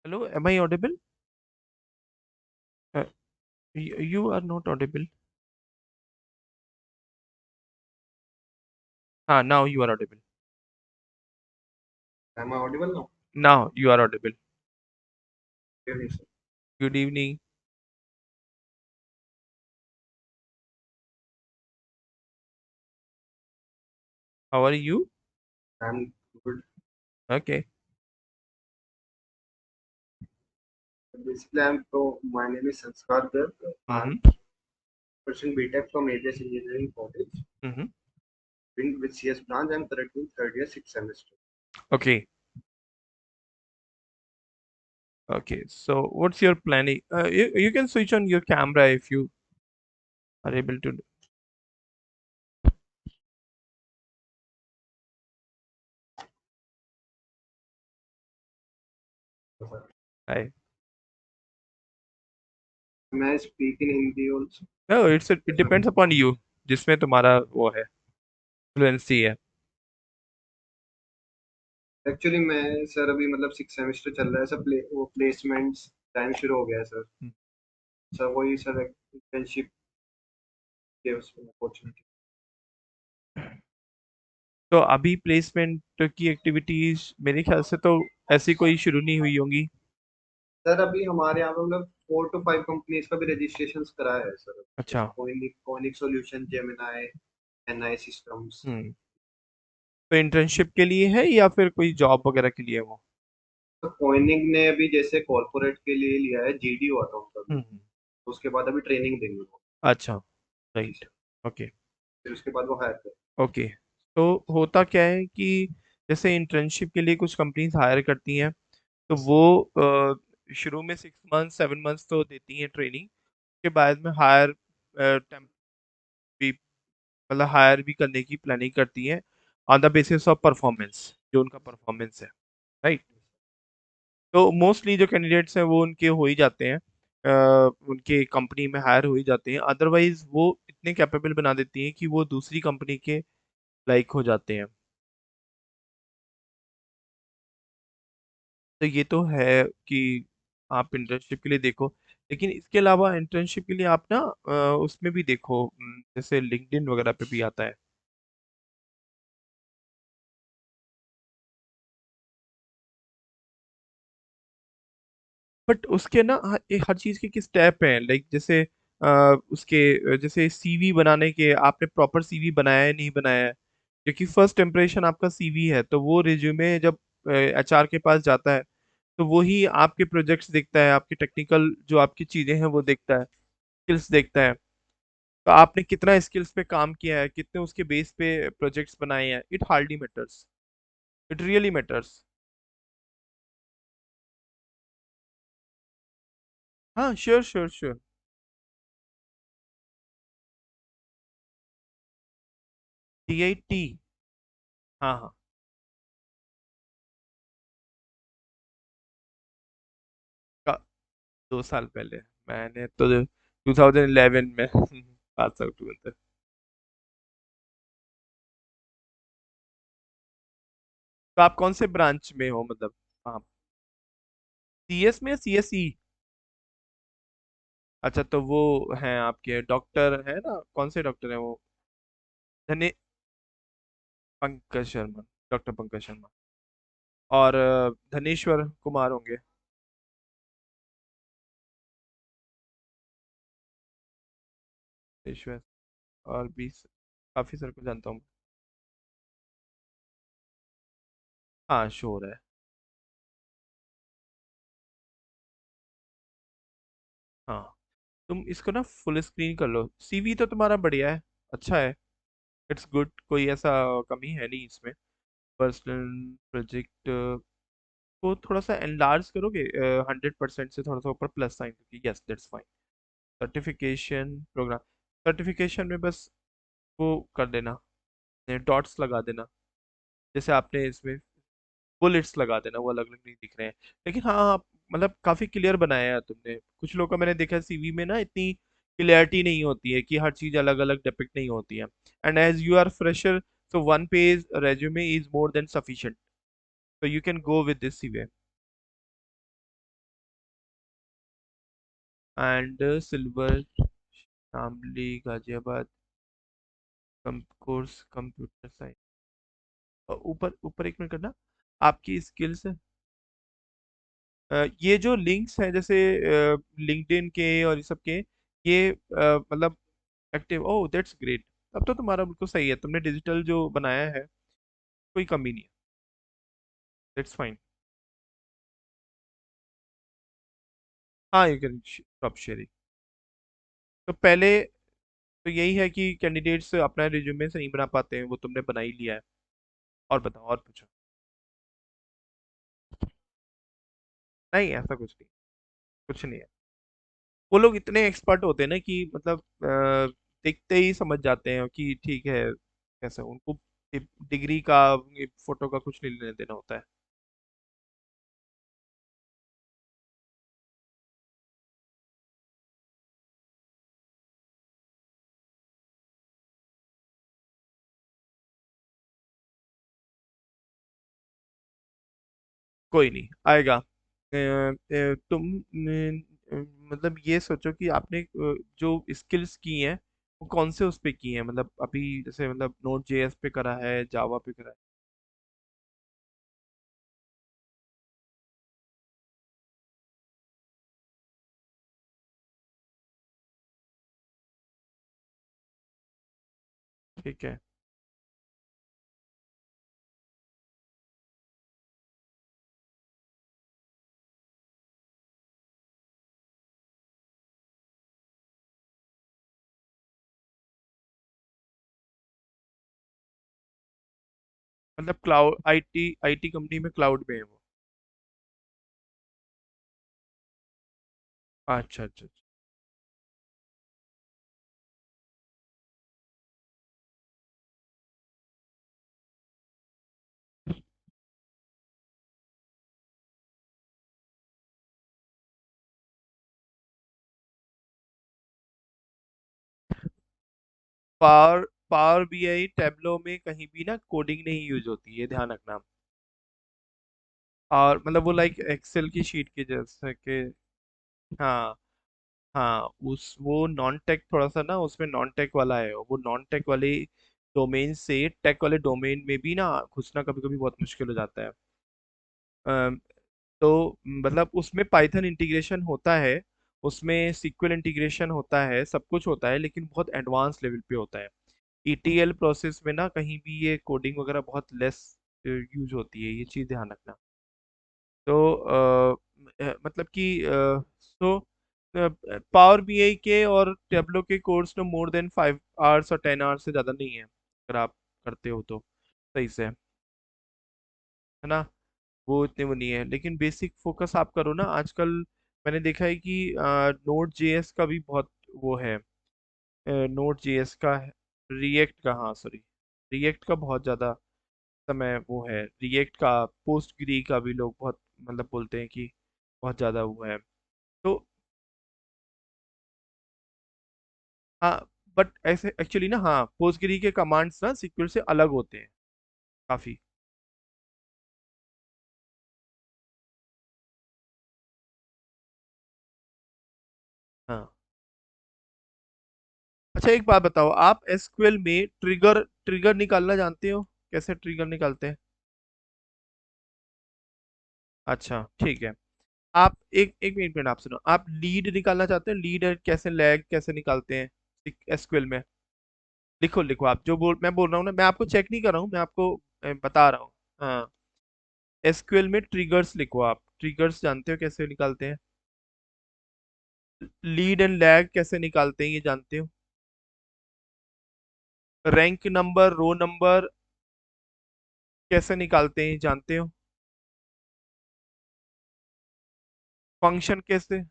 Hello, am I audible? Uh, you are not audible. Ah, now you are audible. Am I audible now? Now you are audible. Really, sir. Good evening. How are you? I'm good. Okay. Basically, my name is Sanskar Garg. I'm Mm-hmm. pursuing BTech from ABS Engineering College. Mm-hmm. With CS branch, I'm currently in third year, sixth semester. Okay. Okay. So what's your planning? You can switch on your camera if you are able to. Hi. मैं speak in Hindi also. No, it depends upon you. जिसमें तुम्हारा वो है fluency है. Actually मैं sir अभी मतलब six semester चल रहा है सर वो प्लेसमेंट्स टाइम शुरू हो गया है सर हम्म. सर वही सर इंटर्नशिप के उसमें अपॉर्चुनिटी तो अभी प्लेसमेंट की एक्टिविटीज मेरे ख्याल से तो ऐसी कोई शुरू नहीं हुई होंगी. सर अभी हमारे यहाँ पे मतलब 4 to 5 कंपनीज का भी रजिस्ट्रेशन कराया है सर अच्छा. जैसे conic solution Gemini NI systems हम्म. तो इंटर्नशिप के लिए है या फिर कोई जॉब वगैरह के लिए वो. तो कोइनिंग ने अभी जैसे कॉर्पोरेट के लिए लिया है जीडी हुआ था उनका भी हम्म. तो उसके बाद अभी ट्रेनिंग देंगे वो अच्छा. जी राइट. Sir okay. फिर उसके बाद वो हायर कर ओके. तो होता क्या है कि जैसे इंटर्नशिप के लिए कुछ कंपनीज हायर करती हैं तो वो शुरू में 6 मंथ 7 मंथ्स तो देती हैं ट्रेनिंग. के बाद में हायर टेम्प भी मतलब हायर भी करने की प्लानिंग करती हैं on the basis of performance. जो उनका परफॉर्मेंस है. राइट. तो मोस्टली जो कैंडिडेट्स हैं वो उनके हो ही जाते हैं. उनके कंपनी में हायर हो ही जाते हैं. अदरवाइज वो इतने कैपेबल बना देती हैं कि वो दूसरी कंपनी के लाइक हो जाते हैं. तो ये तो है कि आप इंटर्नशिप के लिए देखो. लेकिन इसके अलावा इंटर्नशिप के लिए आप ना उसमें भी देखो. जैसे लिंक्डइन वगैरह पे भी आता है. बट उसके ना हर चीज के स्टेप हैं. लाइक जैसे उसके जैसे सीवी बनाने के आपने प्रॉपर सीवी बनाया है नहीं बनाया है. क्योंकि फर्स्ट इम्प्रेशन आपका सीवी है तो वो रिज्यूमे जब एचआर के पास जाता है तो वो ही आपके प्रोजेक्ट्स देखता है. आपकी टेक्निकल जो आपकी चीजें हैं वो देखता है. स्किल्स देखता है. तो आपने कितना स्किल्स पे काम किया है कितने उसके बेस पे प्रोजेक्ट्स बनाए हैं. It hardly matters. It really matters. हाँ, श्योर श्योर श्योर. टीआईटी. हाँ हाँ. का 2 साल पहले. मैंने तो 2011 में पास आउट हुआ था. तो आप कौन से ब्रांच में हो मतलब. हाँ. सीएस में सीएसई. अच्छा तो वो हैं आपके डॉक्टर है ना. कौन से डॉक्टर हैं वो. धने पंकज शर्मा. डॉक्टर पंकज शर्मा. और धनेश्वर कुमार होंगे. धनेश्वर. और भी काफी सर को जानता हूँ. हाँ श्योर है. हाँ. तुम इसको ना फुल स्क्रीन कर लो. सीवी तो तुम्हारा बढ़िया है. अच्छा है. It's good. कोई ऐसा कमी है नहीं इसमें. पर्सनल प्रोजेक्ट को थोड़ा सा एनलार्ज करोगे 100% से थोड़ा सा ऊपर प्लस साइन क्योंकि yes that's fine. Certification programme. Certification में बस वो कर देना. डॉट्स लगा देना. जैसे आपने इसमें बुलेट्स लगा देना. वो अलग अलग नहीं दिख रहे हैं. लेकिन हाँ आप मतलब काफी क्लियर बनाया है तुमने. कुछ लोग का मैंने देखा सीवी में ना इतनी क्लियरिटी नहीं होती है कि हर चीज अलग अलग डिपिक्ट नहीं होती है. And as you are fresher so 1 page resume is more than sufficient. So you can go with this CV. And silver Shamli Ghaziabad course computer science. ऊपर ऊपर एक मिनट करना। आपकी स्किल्स, ये जो लिंक्स हैं जैसे लिंक्डइन के और ये सब के, ये मतलब एक्टिव, ओह दैट्स ग्रेट। तब तो तुम्हारा बिल्कुल सही है, तुमने डिजिटल जो बनाया है, कोई कमी नहीं है। That's fine. हाँ यू कैन स्टॉप शेयरिंग। तो पहले तो यही है कि कैंडिडेट्स अपना रिज्यूमे से नहीं बना पाते हैं, वो तुमने बना ही लिया है। और बताओ, और पूछो। नहीं ऐसा कुछ नहीं, कुछ नहीं है। वो लोग इतने एक्सपर्ट होते हैं ना कि मतलब देखते ही समझ जाते हैं कि ठीक है कैसे उनको डिग्री का, फोटो का कुछ नहीं लेने देना होता है। कोई नहीं आएगा। तुम मतलब ये सोचो कि आपने जो स्किल्स की हैं वो कौन से उस पे की हैं, मतलब अभी जैसे मतलब नोट जेएस पे करा है, जावा पे करा है। ठीक है। मतलब क्लाउड आईटी आईटी कंपनी में क्लाउड में है वो। अच्छा अच्छा अच्छा। पावर पावर बीआई टैब्लो में कहीं भी ना कोडिंग नहीं यूज होती है, ध्यान रखना। और मतलब वो लाइक एक्सेल की शीट के जैसे के। हाँ हाँ, उस वो नॉन टेक थोड़ा सा ना, उसमें नॉन टेक वाला है, वो नॉन टेक वाले डोमेन से टेक वाले डोमेन में भी ना घुसना कभी कभी बहुत मुश्किल हो जाता है। अम, तो मतलब उसमें पाइथन इंटीग्रेशन होता है, उसमें सीक्वल इंटीग्रेशन होता है, सब कुछ होता है, लेकिन बहुत एडवांस लेवल पे होता है। ईटीएल प्रोसेस में ना कहीं भी ये कोडिंग वगैरह बहुत लेस यूज होती है, ये चीज़ ध्यान रखना। तो मतलब कि सो पावर बीआई के और टेब्लो के कोर्स में मोर देन 5 आवर्स और 10 आवर्स से ज़्यादा नहीं है, अगर आप करते हो तो सही से, है ना। वो इतने वो नहीं है, लेकिन बेसिक फोकस आप करो ना आजकल। मैंने देखा है कि नोड जेएस का भी बहुत वो है, नोड जेएस का, रिएक्ट का, हाँ सॉरी, रिएक्ट का बहुत ज़्यादा समय वो है, रिएक्ट का, पोस्ट ग्री का भी लोग बहुत मतलब बोलते हैं कि बहुत ज़्यादा वो है। तो हाँ, बट ऐसे एक्चुअली ना, हाँ पोस्टग्री के कमांड्स ना सीक्वल से अलग होते हैं काफी। हाँ। अच्छा एक बात बताओ, आप एसक्यूएल में ट्रिगर ट्रिगर निकालना जानते हो, कैसे ट्रिगर निकालते हैं? अच्छा ठीक है। आप एक एक एक मिनट आप सुनो, आप लीड निकालना चाहते हैं, लीड कैसे, लैग कैसे निकालते हैं एसक्यूएल में? लिखो लिखो, आप जो मैं बोल रहा हूँ ना, मैं आपको चेक नहीं कर रहा हूँ, मैं आपको बता रहा हूँ। हाँ, एसक्यूएल में ट्रिगर्स लिखो, आप ट्रिगर्स जानते हो कैसे निकालते हैं? लीड एंड लैग कैसे निकालते हैं ये जानते हो? रैंक नंबर, रो नंबर कैसे निकालते हैं जानते हो? फंक्शन कैसे,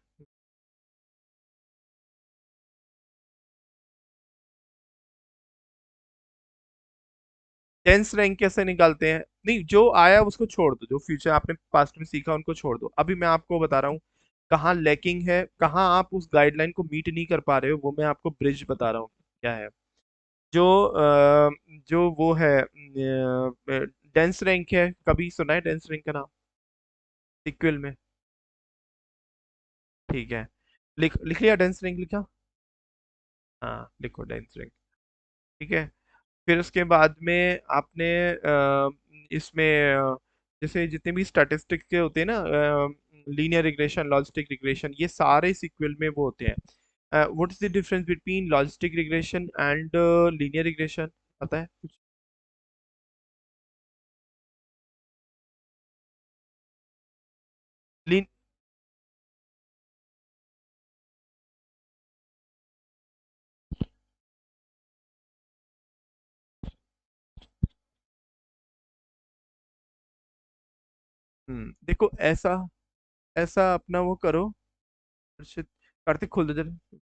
टेंस रैंक कैसे निकालते हैं? नहीं, जो आया उसको छोड़ दो, जो फ्यूचर आपने पास्ट में सीखा उनको छोड़ दो, अभी मैं आपको बता रहा हूँ कहाँ लैकिंग है, कहाँ आप उस गाइडलाइन को मीट नहीं कर पा रहे हो, वो मैं आपको ब्रिज बता रहा हूँ क्या है। जो जो वो है डेंस रैंक है, कभी सुना है डेंस रैंक का नाम? सीक्वल में, ठीक है। लिख लिया डेंस रिंग लिखा। हाँ लिखो डेंस रिंग। ठीक है। फिर उसके बाद में आपने इसमें जैसे जितने भी स्टैटिस्टिक के होते हैं ना, लीनियर रिग्रेशन, लॉजिस्टिक रिग्रेशन, ये सारे सीक्वल में वो होते हैं। What is the difference between logistic regression and linear regression, पता है कुछ? लीन देखो ऐसा, ऐसा अपना वो करो। हर्षित, कार्तिक खोल दो जरा।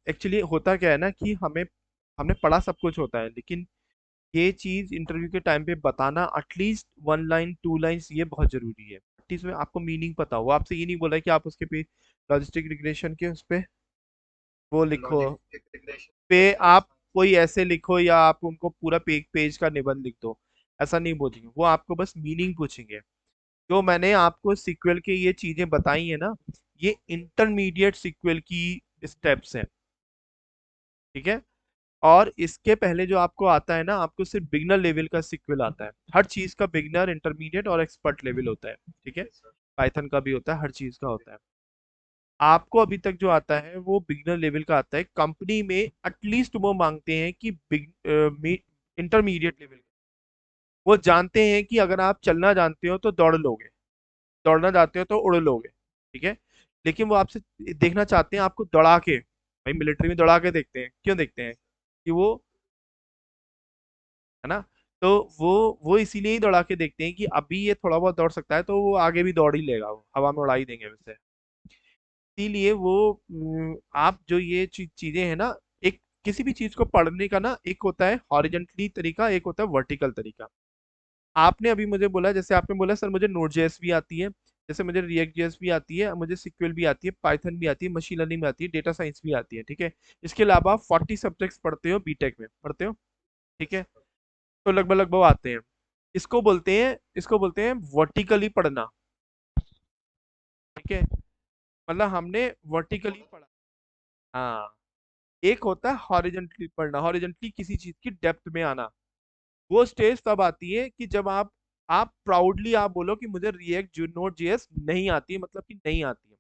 एक्चुअली होता क्या है ना कि हमें, हमने पढ़ा सब कुछ होता है, लेकिन ये चीज इंटरव्यू के टाइम पे बताना, एटलीस्ट 1 लाइन 2 लाइन्स, ये बहुत जरूरी है। एटलीस्ट में आपको मीनिंग पता हो। वो आपसे ये नहीं बोला है कि आप उसके पे लॉजिस्टिक रिग्रेशन के उस पे वो लिखो, लॉजिक रिग्रेशन पे डेटा आप साइंस। कोई ऐसे लिखो, या आप उनको पूरा पेज का निबंध लिख दो। ऐसा नहीं बोलेंगे वो, आपको बस मीनिंग पूछेंगे। जो मैंने आपको सीक्वल के ये चीजें बताई है ना, ये इंटरमीडिएट सीक्वल की स्टेप्स हैं। ठीक है। और इसके पहले जो आपको आता है ना, आपको सिर्फ बिगनर लेवल का सीक्वल आता है। हर चीज का बिगनर, इंटरमीडिएट और एक्सपर्ट लेवल होता है। ठीक है। सर। पाइथन का भी होता है, हर चीज का होता है। आपको अभी तक जो आता है वो बिगनर लेवल का आता है। कंपनी में एटलीस्ट वो मांगते हैं कि बिग इंटरमीडिएट लेवल। वो जानते हैं कि अगर आप चलना जानते हो तो दौड़ लोगे, दौड़ना जानते हो तो उड़ लोगे। ठीक है। लेकिन वो आपसे देखना चाहते हैं आपको दौड़ा के। भाई मिलिट्री में दौड़ा के देखते हैं, क्यों देखते हैं? कि वो, है ना? तो वो इसीलिए ही दौड़ा के देखते हैं कि अभी ये थोड़ा बहुत दौड़ सकता है, तो वो आगे भी दौड़ ही लेगा, वो हवा में उड़ा ही देंगे वैसे। इसीलिए वो आप जो ये चीजें हैं ना, एक किसी भी चीज को पढ़ने का ना, एक होता है हॉरिजेंटली तरीका, एक होता है वर्टिकल तरीका। आपने अभी मुझे बोला, जैसे आपने बोला सर मुझे नोड जेएस भी आती है, जैसे मुझे रिएक्ट जेएस भी आती है, मुझे सिक्वल भी आती है, पाइथन भी आती है, मशीन लर्निंग भी आती है, डेटा साइंस भी आती है। ठीक है। इसके अलावा 40 सब्जेक्ट्स पढ़ते हो बीटेक में, पढ़ते हो। ठीक है। तो लगभग लगभग आते हैं। इसको बोलते हैं वर्टिकली पढ़ना। ठीक है। मतलब हमने वर्टिकली पढ़ा। हाँ। एक होता है हॉरिजेंटली पढ़ना, हॉरिजेंटली किसी चीज की डेप्थ में आना। वो स्टेज तब आती है कि जब आप प्राउडली आप बोलो कि मुझे रिएक्ट नोड जेएस नहीं आती है, मतलब कि नहीं आती है।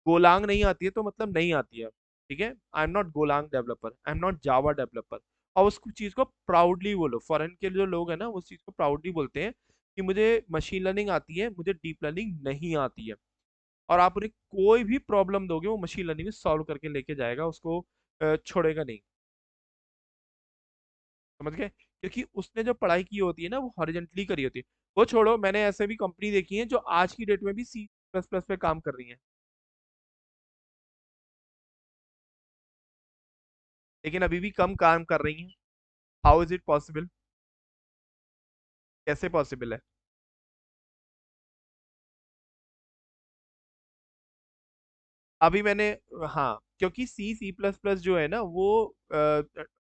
गोलांग नहीं आती है तो मतलब नहीं आती है। ठीक है। I am not Golang developer, I am not Java developer. और उस चीज को प्राउडली बोलो। फॉरेन के जो लोग हैं ना, उस चीज को प्राउडली बोलते हैं कि मुझे मशीन लर्निंग आती है, मुझे डीप लर्निंग नहीं आती है। और आप उन्हें कोई भी प्रॉब्लम दोगे, वो मशीन लर्निंग में सॉल्व करके लेके जाएगा उसको, छोड़ेगा नहीं। समझ गए? क्योंकि उसने जो पढ़ाई की होती है ना, वो हॉरिजेंटली करी होती है। वो छोड़ो, मैंने ऐसे भी कंपनी देखी है जो आज की डेट में भी सी प्लस प्लस पे काम कर रही है, लेकिन अभी भी कम काम कर रही हैं। How is it possible? कैसे पॉसिबल है? अभी मैंने, हाँ, क्योंकि सी सी प्लस प्लस जो है ना, वो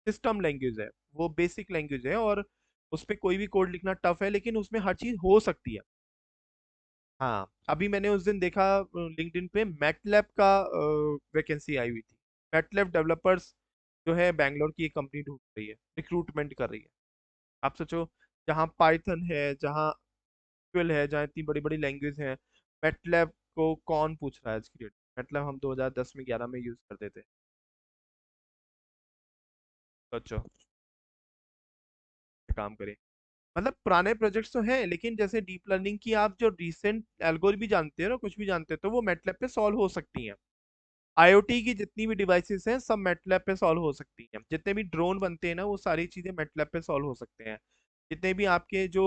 सिस्टम लैंग्वेज है, वो बेसिक लैंग्वेज है, और उस पे कोई भी कोड लिखना टफ है, लेकिन उसमें हर चीज हो सकती है। हाँ, अभी मैंने उस दिन देखा लिंक्डइन पे मैटलैब का वैकेंसी आई हुई थी। मैटलैब डेवलपर्स जो है, बैंगलोर की एक कंपनी ढूंढ रही है, रिक्रूटमेंट कर रही है। आप सोचो, जहाँ पाइथन है, जहाँ SQL है, जहाँ इतनी बड़ी बड़ी लैंग्वेज है, मैटलैब को कौन पूछ रहा है आज की डेट? मैटलैब हम 2010 में 11 में यूज करते थे। सोचो, काम करें। मतलब पुराने प्रोजेक्ट्स तो हैं, लेकिन जैसे डीप लर्निंग की आप जो रिसेंट एल्गोरिथम भी जानते हो ना, कुछ भी जानते हो, तो वो मैटलैब पे सॉल्व हो सकती हैं। आईओटी की जितनी भी डिवाइसेस हैं, सब मैटलैब पे सॉल्व हो सकती हैं। जितने भी ड्रोन बनते हैं ना, वो सारी चीजें मैटलैब पे सॉल्व हो सकते हैं। जितने भी आपके जो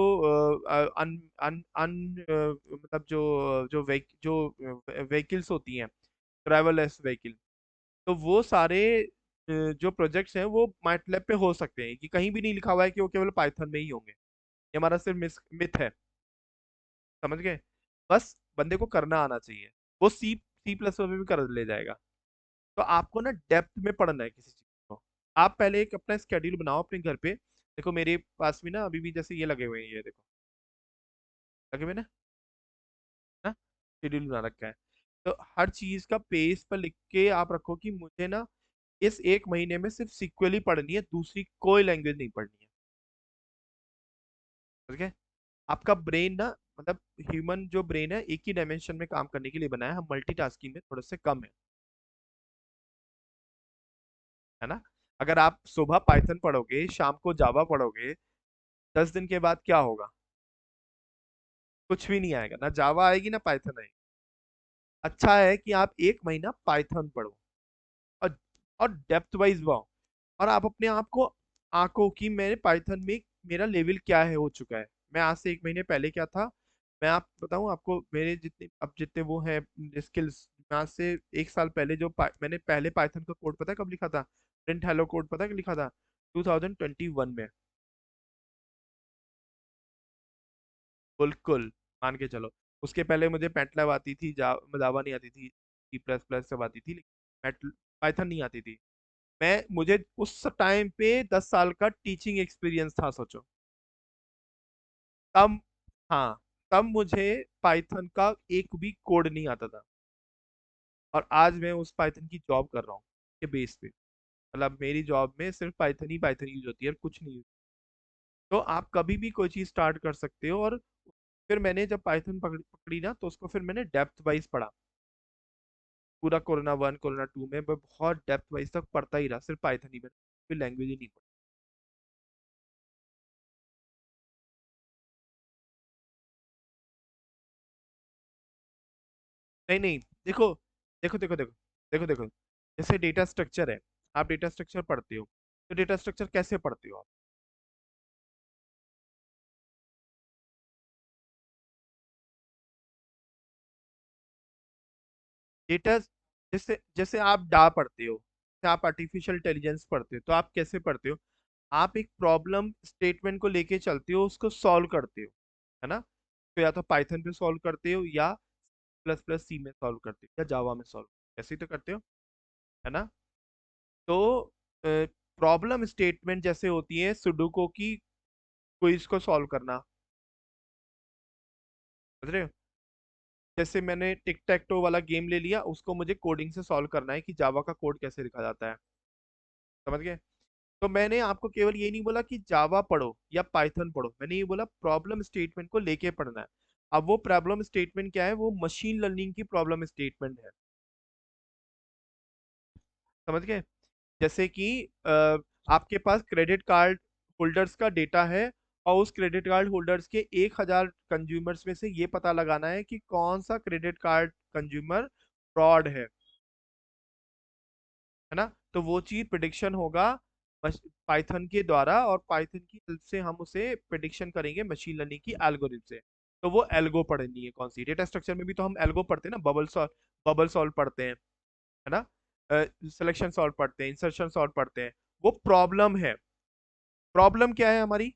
अन अन अन मतलब जो व्हीकल्स होती हैं, ट्रैवलर्स व्हीकल, तो वो सारे जो प्रोजेक्ट्स हैं वो मैटलैब पे हो सकते हैं। कि कहीं भी नहीं लिखा हुआ है कि वो केवल पाइथन में ही होंगे। ये हमारा सिर्फ मिथ है। समझ गए? बस बंदे को करना आना चाहिए। वो सी सी प्लस में भी कर ले जाएगा। तो आपको ना डेप्थ में पढ़ना है किसी चीज को। आप पहले एक अपना स्केड्यूल बनाओ अपने घर पे। देखो मेरे पास भी ना अभी भी जैसे ये लगे हुए हैं, ये देखो, लगे हुए ना, ना शेड्यूल बना रखा है। तो हर चीज का पेज पर लिख के आप रखो कि मुझे ना इस एक महीने में सिर्फ सिक्वल ही पढ़नी है, दूसरी कोई लैंग्वेज नहीं पढ़नी है। ठीक है। आपका ब्रेन ना, मतलब ह्यूमन जो ब्रेन है एक ही डायमेंशन में काम करने के लिए बना है, हम मल्टीटास्किंग में थोड़े से कम है ना। अगर आप सुबह पाइथन पढ़ोगे, शाम को जावा पढ़ोगे, 10 दिन के बाद क्या होगा? कुछ भी नहीं आएगा, ना जावा आएगी ना पाइथन आएगी। अच्छा है कि आप एक महीना पाइथन पढ़ो, और और डेप्थ वाइज जाओ, और आप अपने आप को आंको कि मेरे पाइथन में मेरा लेवल क्या है, हो चुका है। मैं आज से एक महीने पहले क्या था, मैं आप बताऊं आपको, मेरे जितने अब जितने वो है स्किल्स, मैं आज से एक साल पहले मैंने पहले पाइथन का कोड पता है कब लिखा था? प्रिंट हेलो कोड पता है कब लिखा था? 2021 में। बिल्कुल, मान के चलो। उसके पहले मुझे मैटलैब आती थी, जावा नहीं आती थी, सी प्लस प्लस सब आती थी, लेकिन पाइथन नहीं आती थी। मुझे उस टाइम पे 10 साल का टीचिंग एक्सपीरियंस था, सोचो। तब, हाँ, तब मुझे पाइथन का एक भी कोड नहीं आता था, और आज मैं उस पाइथन की जॉब कर रहा हूँ के बेस पे। मतलब मेरी जॉब में सिर्फ पाइथन ही यूज होती है, और कुछ नहीं। तो आप कभी भी कोई चीज स्टार्ट कर सकते हो। और फिर मैंने जब पाइथन पकड़ी ना, तो उसको फिर मैंने डेप्थ वाइज पढ़ा। पूरा कोरोना 1 कोरोना 2 में मैं बहुत डेप्थ वाइज तक पढ़ता ही रहा, सिर्फ पाइथन ही में, फिर लैंग्वेज ही नहीं पढ़ी। नहीं नहीं, देखो देखो देखो देखो देखो देखो, जैसे डेटा स्ट्रक्चर है, आप डेटा स्ट्रक्चर पढ़ते हो, तो डेटा स्ट्रक्चर कैसे पढ़ते हो आप? डेटा, जैसे जैसे आप डा पढ़ते हो, जैसे आप आर्टिफिशियल इंटेलिजेंस पढ़ते हो, तो आप कैसे पढ़ते हो? आप एक प्रॉब्लम स्टेटमेंट को लेके चलते हो, उसको सॉल्व करते हो, है ना। तो या तो पाइथन पे सॉल्व करते हो, या प्लस प्लस सी में सॉल्व करते हो, या जावा में सॉल्व, ऐसे ही तो करते हो, है ना। तो प्रॉब्लम स्टेटमेंट जैसे होती है सुडोको की, क्विज को सॉल्व करना, समझ रहे हो? जैसे मैंने टिक टैक टो वाला गेम ले लिया, उसको मुझे कोडिंग से सॉल्व करना है कि जावा का कोड कैसे लिखा जाता है, समझ गए? तो मैंने आपको केवल ये नहीं बोला कि जावा पढ़ो या पाइथन पढ़ो, मैंने ये बोला प्रॉब्लम स्टेटमेंट को लेके पढ़ना है। अब वो प्रॉब्लम स्टेटमेंट क्या है? वो मशीन लर्निंग की प्रॉब्लम स्टेटमेंट है, समझ गए? जैसे कि आपके पास क्रेडिट कार्ड होल्डर्स का डेटा है, और उस क्रेडिट कार्ड होल्डर्स के 1,000 कंज्यूमर्स में से ये पता लगाना है कि कौन सा क्रेडिट कार्ड कंज्यूमर फ्रॉड है ना। तो वो चीज प्रिडिक्शन होगा पाइथन के द्वारा, और पाइथन की हेल्प से हम उसे प्रिडिक्शन करेंगे मशीन लर्निंग की एल्गोरिथम से। तो वो एल्गो पढ़नी है कौन सी, डेटा स्ट्रक्चर में भी तो हम एल्गो पढ़ते हैं ना, बबल सॉल्व पढ़ते हैं, है ना, सिलेक्शन सॉल्व पढ़ते हैं, इंसर्शन सॉल्व पढ़ते हैं। वो प्रॉब्लम है। प्रॉब्लम क्या है हमारी?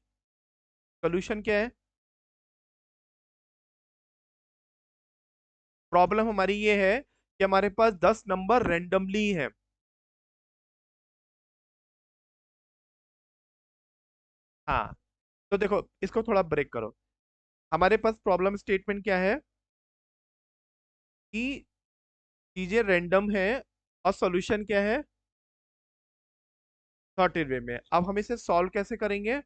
सोल्यूशन क्या है? प्रॉब्लम हमारी ये है कि हमारे पास 10 नंबर रेंडमली हैं। हाँ, तो देखो इसको थोड़ा ब्रेक करो। हमारे पास प्रॉब्लम स्टेटमेंट क्या है कि चीजें रैंडम है, और सॉल्यूशन क्या है? सॉर्टेड वे में। अब हम इसे सॉल्व कैसे करेंगे?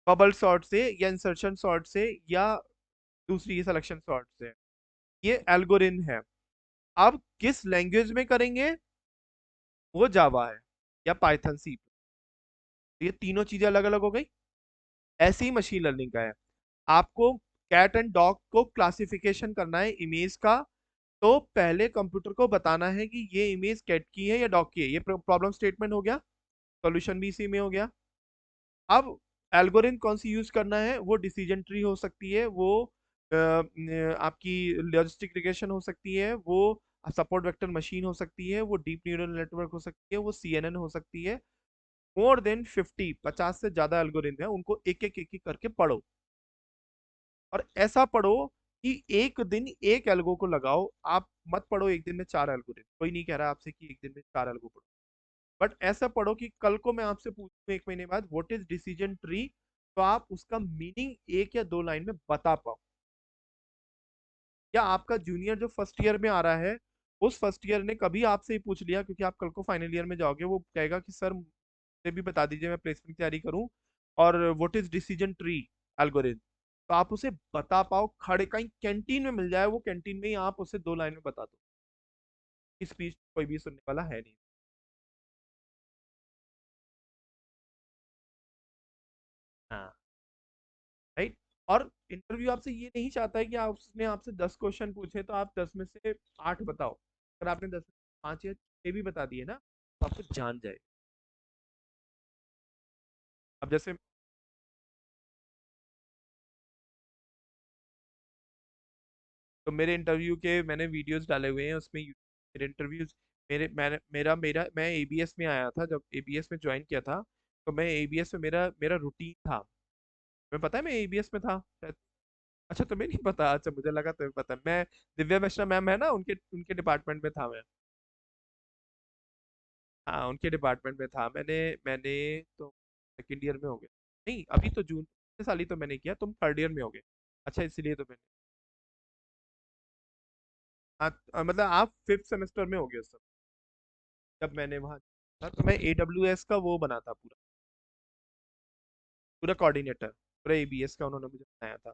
बबल सॉर्ट से, या इंसर्शन सॉर्ट से, या दूसरी सिलेक्शन सॉर्ट से। ये एल्गोरिथम है। अब किस लैंग्वेज में करेंगे? वो जावा है, या पाइथन सी। ये तीनों चीजें अलग अलग हो गई। ऐसी ही मशीन लर्निंग का है। आपको कैट एंड डॉग को क्लासिफिकेशन करना है इमेज का, तो पहले कंप्यूटर को बताना है कि ये इमेज कैट की है या डॉग की है। ये प्रॉब्लम स्टेटमेंट हो गया, सॉल्यूशन भी इसी में हो गया। अब एल्गोरिथम कौन सी यूज करना है? वो डिसीजन ट्री हो सकती है, वो आपकी लॉजिस्टिक रिग्रेशन हो सकती है, वो सपोर्ट वेक्टर मशीन हो सकती है, वो डीप न्यूरल नेटवर्क हो सकती है, वो सीएनएन हो सकती है। मोर देन 50 से ज्यादा एल्गोरिथम है, उनको एक एक करके पढ़ो। और ऐसा पढ़ो कि एक दिन एक एल्गो को लगाओ। आप मत पढ़ो एक दिन में 4 एल्गोरिथम, कोई नहीं कह रहा आपसे कि एक दिन में 4 एल्गो पढ़ो। बट ऐसा पढ़ो कि कल को मैं आपसे पूछूं एक महीने बाद व्हाट इज डिसीजन ट्री, तो आप उसका मीनिंग एक या दो लाइन में बता पाओ। या आपका जूनियर जो फर्स्ट ईयर में आ रहा है, उस फर्स्ट ईयर ने कभी आपसे ही पूछ लिया, क्योंकि आप कल को फाइनल ईयर में जाओगे, वो कहेगा कि सर मुझे भी बता दीजिए, मैं प्लेसमेंट की तैयारी करूं, और what is decision tree algorithm. तो आप उसे बता पाओ, खड़े कहीं कैंटीन में मिल जाए, वो कैंटीन में ही आप उसे 2 लाइन में बता दो। इस स्पीच कोई भी सुनने वाला है नहीं। हाँ, राइट। और इंटरव्यू आपसे ये नहीं चाहता है कि आप, उसने आपसे 10 क्वेश्चन पूछे तो आप 10 में से 8 बताओ। अगर आपने 10 में से 5 या 6 भी बता दिए ना, तो आपको जान जाए। अब जैसे, तो मेरे इंटरव्यू के मैंने वीडियोस डाले हुए हैं उसमें, मेरे इंटरव्यूज, मैंने मेरा मेरा मैं एबीएस में आया था, जब एबीएस में ज्वाइन किया था, तो मैं एबीएस में, मेरा मेरा रूटीन था। तुम्हें पता है मैं एबीएस में था शायद। अच्छा, तुम्हें नहीं पता? अच्छा, मुझे लगा तुम्हें पता। मैं, दिव्या मिश्रा मैम है ना, उनके उनके डिपार्टमेंट में था मैं। हाँ, उनके डिपार्टमेंट में था मैंने। मैंने तो सेकेंड ईयर में हो गया। नहीं, अभी तो जून पिछले साल ही तो मैंने किया, तुम थर्ड ईयर में हो गए। अच्छा, इसलिए तो मैंने, हाँ, मतलब आप फिफ्थ सेमेस्टर में हो गए उस समय, जब मैंने वहाँ था। तो मैं AWS का वो बना था, पूरा पूरा कोऑर्डिनेटर, पूरा एबीएस का उन्होंने मुझे बनाया था।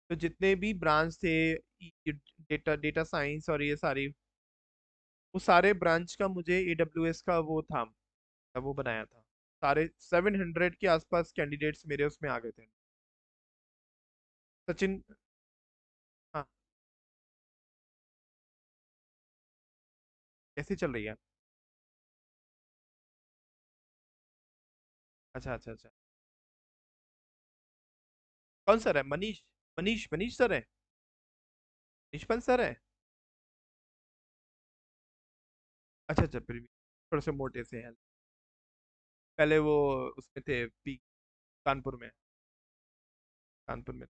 तो जितने भी ब्रांच थे, डेटा डेटा साइंस और ये सारी, वो सारे ब्रांच का मुझे AWS का वो था, वो बनाया था। सारे 700 के आसपास कैंडिडेट्स मेरे उसमें आ गए थे। सचिन। हाँ, कैसी चल रही है? अच्छा अच्छा अच्छा। कौन सर है? मनीष? मनीष मनीष सर है? निष्पल सर है? अच्छा अच्छा, फिर भी थोड़े से मोटे से हैं। पहले वो उसमें थे, पी, कानपुर में, कानपुर में।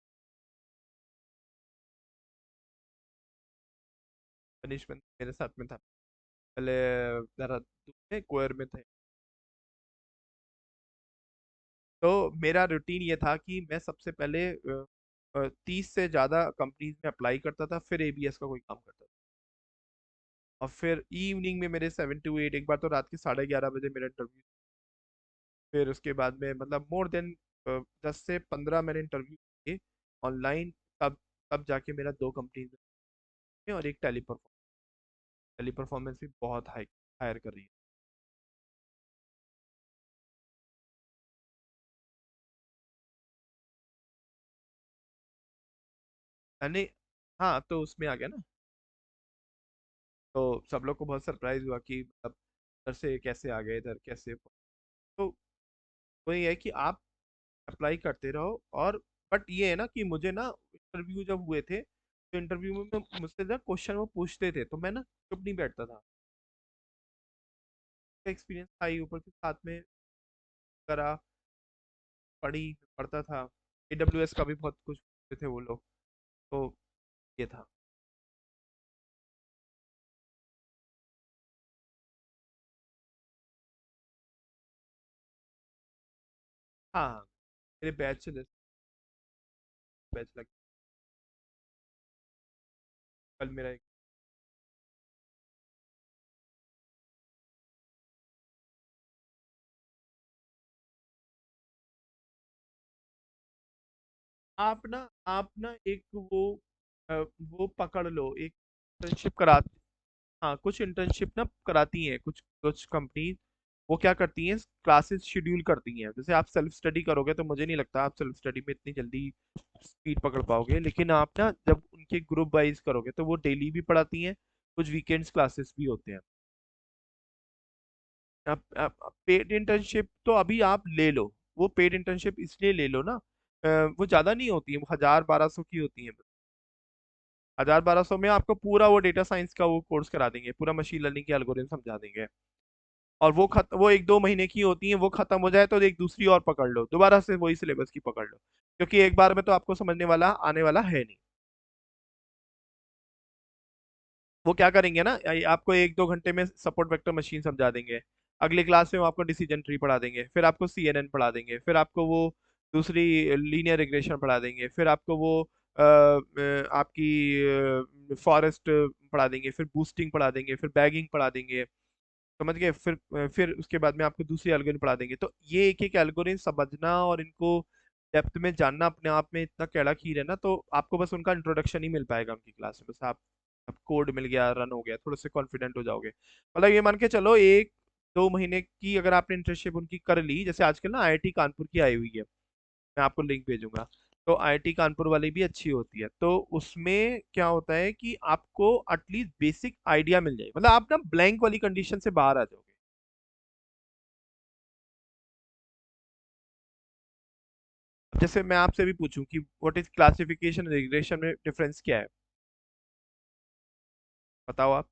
मनीष मेरे साथ में था पहले, देहरादून में कोयर में थे। तो मेरा रूटीन ये था कि मैं सबसे पहले 30 से ज्यादा कंपनीज में अप्लाई करता था, फिर एबीएस का कोई काम करता था। और फिर इवनिंग में मेरे 7 to 8, एक बार तो रात के 11:30 बजे मेरा इंटरव्यू। फिर उसके बाद में मतलब मोर देन 10 से 15 मैंने इंटरव्यू किए ऑनलाइन। तब तब जाके मेरा 2 कंपनीज में, और एक टेली परफॉर्मेंस भी बहुत हाई हायर कर रही है। मैंने, हाँ, तो उसमें आ गया ना। तो सब लोग को बहुत सरप्राइज हुआ कि मतलब इधर से कैसे आ गए, इधर कैसे। तो वही है कि आप अप्लाई करते रहो। और बट ये है ना कि मुझे ना, इंटरव्यू जब हुए थे, तो इंटरव्यू में मुझसे ना क्वेश्चन वो पूछते थे, तो मैं ना चुप नहीं बैठता था। एक्सपीरियंस था ही, ऊपर के साथ में करा, पढ़ता था। AWS का भी बहुत कुछ पूछते थे वो लोग। तो ये था। हाँ हाँ, मेरे बैच से जैसे बैच लग, कल मेरा एक, आप ना एक वो पकड़ लो, एक इंटर्नशिप करा। हाँ, कुछ इंटर्नशिप ना कराती हैं, कुछ कुछ कंपनी, वो क्या करती हैं, क्लासेस शेड्यूल करती हैं। जैसे आप सेल्फ स्टडी करोगे, तो मुझे नहीं लगता आप सेल्फ स्टडी में इतनी जल्दी स्पीड पकड़ पाओगे, लेकिन आप ना जब उनके ग्रुप वाइज करोगे, तो वो डेली भी पढ़ाती हैं, कुछ वीकेंड्स क्लासेस भी होते हैं। आप पेड इंटर्नशिप तो अभी आप ले लो, वो पेड इंटर्नशिप इसलिए ले लो ना, वो ज़्यादा नहीं होती है, वो 1000-1200 की होती है। 1000-1200 में आपको पूरा वो डेटा साइंस का वो कोर्स करा देंगे, पूरा मशीन लर्निंग के एल्गोरिथम समझा देंगे। और वो 1-2 महीने की होती है, वो खत्म हो जाए तो एक दूसरी और पकड़ लो, दोबारा से वही सिलेबस की पकड़ लो, क्योंकि एक बार में तो आपको समझने वाला आने वाला है नहीं। वो क्या करेंगे ना, आपको 1-2 घंटे में सपोर्ट वेक्टर मशीन समझा देंगे। अगली क्लास में वो आपको डिसीजन ट्री पढ़ा देंगे, फिर आपको CNN पढ़ा देंगे, फिर आपको वो दूसरी लीनियर रिग्रेशन पढ़ा देंगे, फिर आपको वो आपकी फॉरेस्ट पढ़ा देंगे, फिर बूस्टिंग पढ़ा देंगे, फिर बैगिंग पढ़ा देंगे। समझ गए? फिर उसके बाद में आपको दूसरी एल्गोरिथम पढ़ा देंगे। तो ये एक एक एल्गोरिथम समझना और इनको डेप्थ में जानना अपने आप में इतना कैड़ा खीर है ना, तो आपको बस उनका इंट्रोडक्शन ही मिल पाएगा उनकी क्लास में। बस आप कोड मिल गया, रन हो गया, थोड़े से कॉन्फिडेंट हो जाओगे। मतलब ये मान के चलो, 1-2 महीने की अगर आपने इंटर्नशिप उनकी कर ली, जैसे आजकल ना आईआईटी कानपुर की आई हुई है, मैं आपको लिंक भेजूंगा। तो आईआईटी कानपुर वाली भी अच्छी होती है, तो उसमें क्या होता है कि आपको एटलीस्ट बेसिक आइडिया मिल जाए, मतलब आप ना ब्लैंक वाली कंडीशन से बाहर आ जाओगे। अब जैसे मैं आपसे भी पूछूं कि व्हाट इज क्लासिफिकेशन रिग्रेशन में डिफरेंस क्या है, बताओ आप।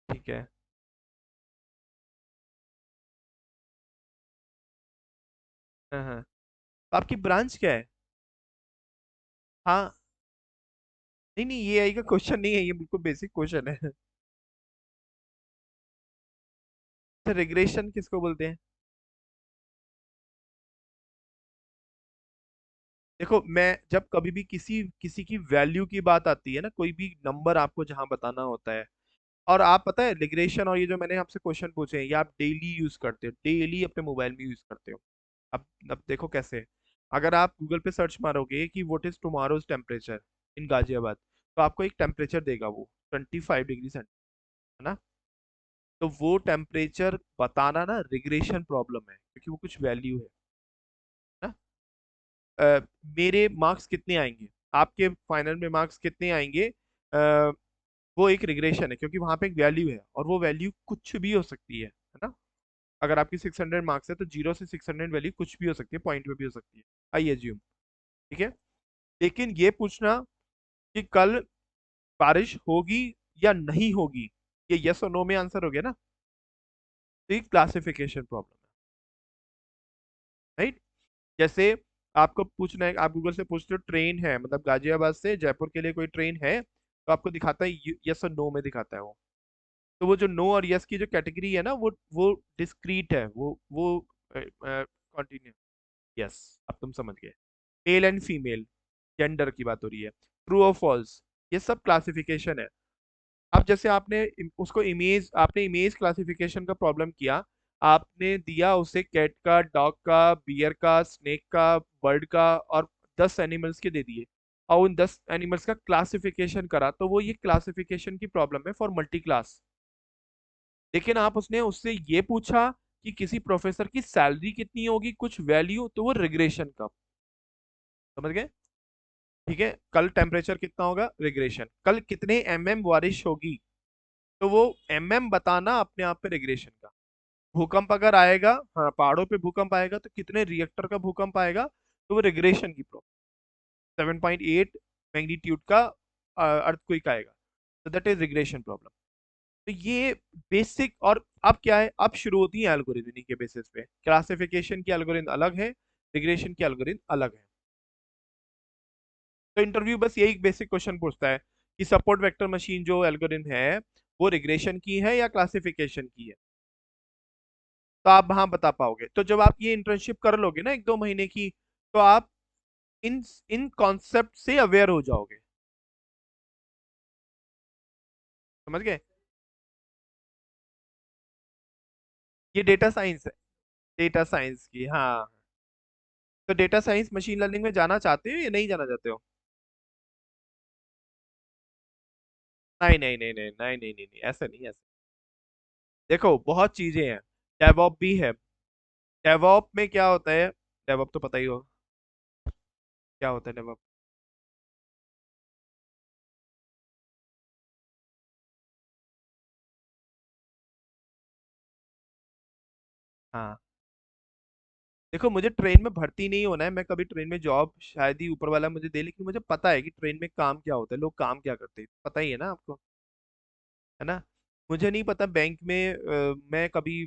ठीक है। हाँ हाँ। तो आपकी ब्रांच क्या है? हाँ। नहीं नहीं, ये आई का क्वेश्चन नहीं है, ये बिल्कुल बेसिक क्वेश्चन है। तो रिग्रेशन किसको बोलते हैं? देखो, मैं जब कभी भी किसी किसी की वैल्यू की बात आती है ना, कोई भी नंबर आपको जहां बताना होता है, और आप पता है रिग्रेशन और ये जो मैंने आपसे क्वेश्चन पूछे हैं, ये आप डेली यूज करते हो, डेली अपने मोबाइल में यूज करते हो। अब देखो कैसे। अगर आप गूगल पे सर्च मारोगे कि what is tomorrow's temperature in Ghaziabad, तो आपको एक टेम्परेचर देगा वो 25 डिग्री सेंटीग्रेड, है ना? तो वो टेम्परेचर बताना ना रिग्रेशन प्रॉब्लम है, क्योंकि वो कुछ वैल्यू है ना। अ, मेरे मार्क्स कितने आएंगे, आपके फाइनल में मार्क्स कितने आएंगे, वो एक रिग्रेशन है, क्योंकि वहां पे एक वैल्यू है, और वो वैल्यू कुछ भी हो सकती है ना। अगर आपकी 600 मार्क्स है, तो 0 से 600 वैल्यू कुछ भी हो सकती है, पॉइंट में भी हो सकती है, आई एज्यूम। ठीक है। लेकिन ये पूछना कि कल बारिश होगी या नहीं होगी, ये यस और नो में आंसर हो गया ना। तो ये क्लासिफिकेशन प्रॉब्लम है, राइट? जैसे आपको पूछना है, आप गूगल से पूछते हो ट्रेन है, मतलब गाजियाबाद से जयपुर के लिए कोई ट्रेन है, तो आपको दिखाता है यस और नो में दिखाता है वो। तो वो जो नो और यस की जो कैटेगरी है ना, वो डिस्क्रीट है, वो कॉन्टिन्यू। यस, अब तुम समझ गए। मेल एंड फीमेल जेंडर की बात हो रही है, ट्रू और फॉल्स, ये सब क्लासिफिकेशन है। अब जैसे उसको इमेज, आपने इमेज क्लासिफिकेशन का प्रॉब्लम किया, आपने दिया उसे कैट का, डॉग का, बियर का, स्नेक का, बर्ड का, और 10 एनिमल्स के दे दिए, और उन 10 एनिमल्स का क्लासिफिकेशन करा, तो वो ये क्लासिफिकेशन की प्रॉब्लम है फॉर मल्टी क्लास। लेकिन आप उसने उससे ये पूछा कि किसी प्रोफेसर की सैलरी कितनी होगी, कुछ वैल्यू, तो वो रिग्रेशन का। समझ गए? ठीक है, कल टेम्परेचर कितना होगा, रिग्रेशन। कल कितने बारिश होगी, तो वो बताना अपने आप पे रिग्रेशन का। भूकंप अगर आएगा, हाँ पहाड़ों पे भूकंप आएगा, तो कितने रिएक्टर का भूकंप आएगा, तो वो रिग्रेशन की प्रॉब्लम। 7.8 मैग्नीट्यूड का अर्थक्वेक आएगा, तो दैट इज रिग्रेशन प्रॉब्लम। तो ये बेसिक। और अब क्या है, अब शुरू होती है एल्गोरिथम के बेसिस पे, क्लासिफिकेशन की एल्गोरिथम अलग है, रिग्रेशन की एल्गोरिथम अलग है। तो इंटरव्यू बस यही बेसिक क्वेश्चन पूछता है कि सपोर्ट वेक्टर मशीन जो एल्गोरिथम है, वो रिग्रेशन की है या क्लासिफिकेशन की है। तो आप वहां बता पाओगे, तो जब आप ये इंटर्नशिप कर लोगे ना 1-2 महीने की, तो आप इन इन कॉन्सेप्ट से अवेयर हो जाओगे। समझ गए? ये डेटा साइंस है, डेटा साइंस की, हाँ। तो डेटा साइंस मशीन लर्निंग में जाना चाहते हो या नहीं जाना चाहते हो? नहीं नहीं नहीं नहीं नहीं नहीं नहीं नहीं, ऐसा नहीं, ऐसा। देखो बहुत चीजें हैं, डेवऑप भी है। डेवऑप में क्या होता है, डेवऑप तो पता ही हो क्या होता है डेवऑप। हाँ। देखो, मुझे ट्रेन में भर्ती नहीं होना है, मैं कभी ट्रेन में जॉब शायद ही ऊपर वाला मुझे दे, लेकिन मुझे पता है कि ट्रेन में काम क्या होता है, लोग काम क्या करते हैं, पता ही है ना आपको, है ना? मुझे नहीं पता बैंक में मैं कभी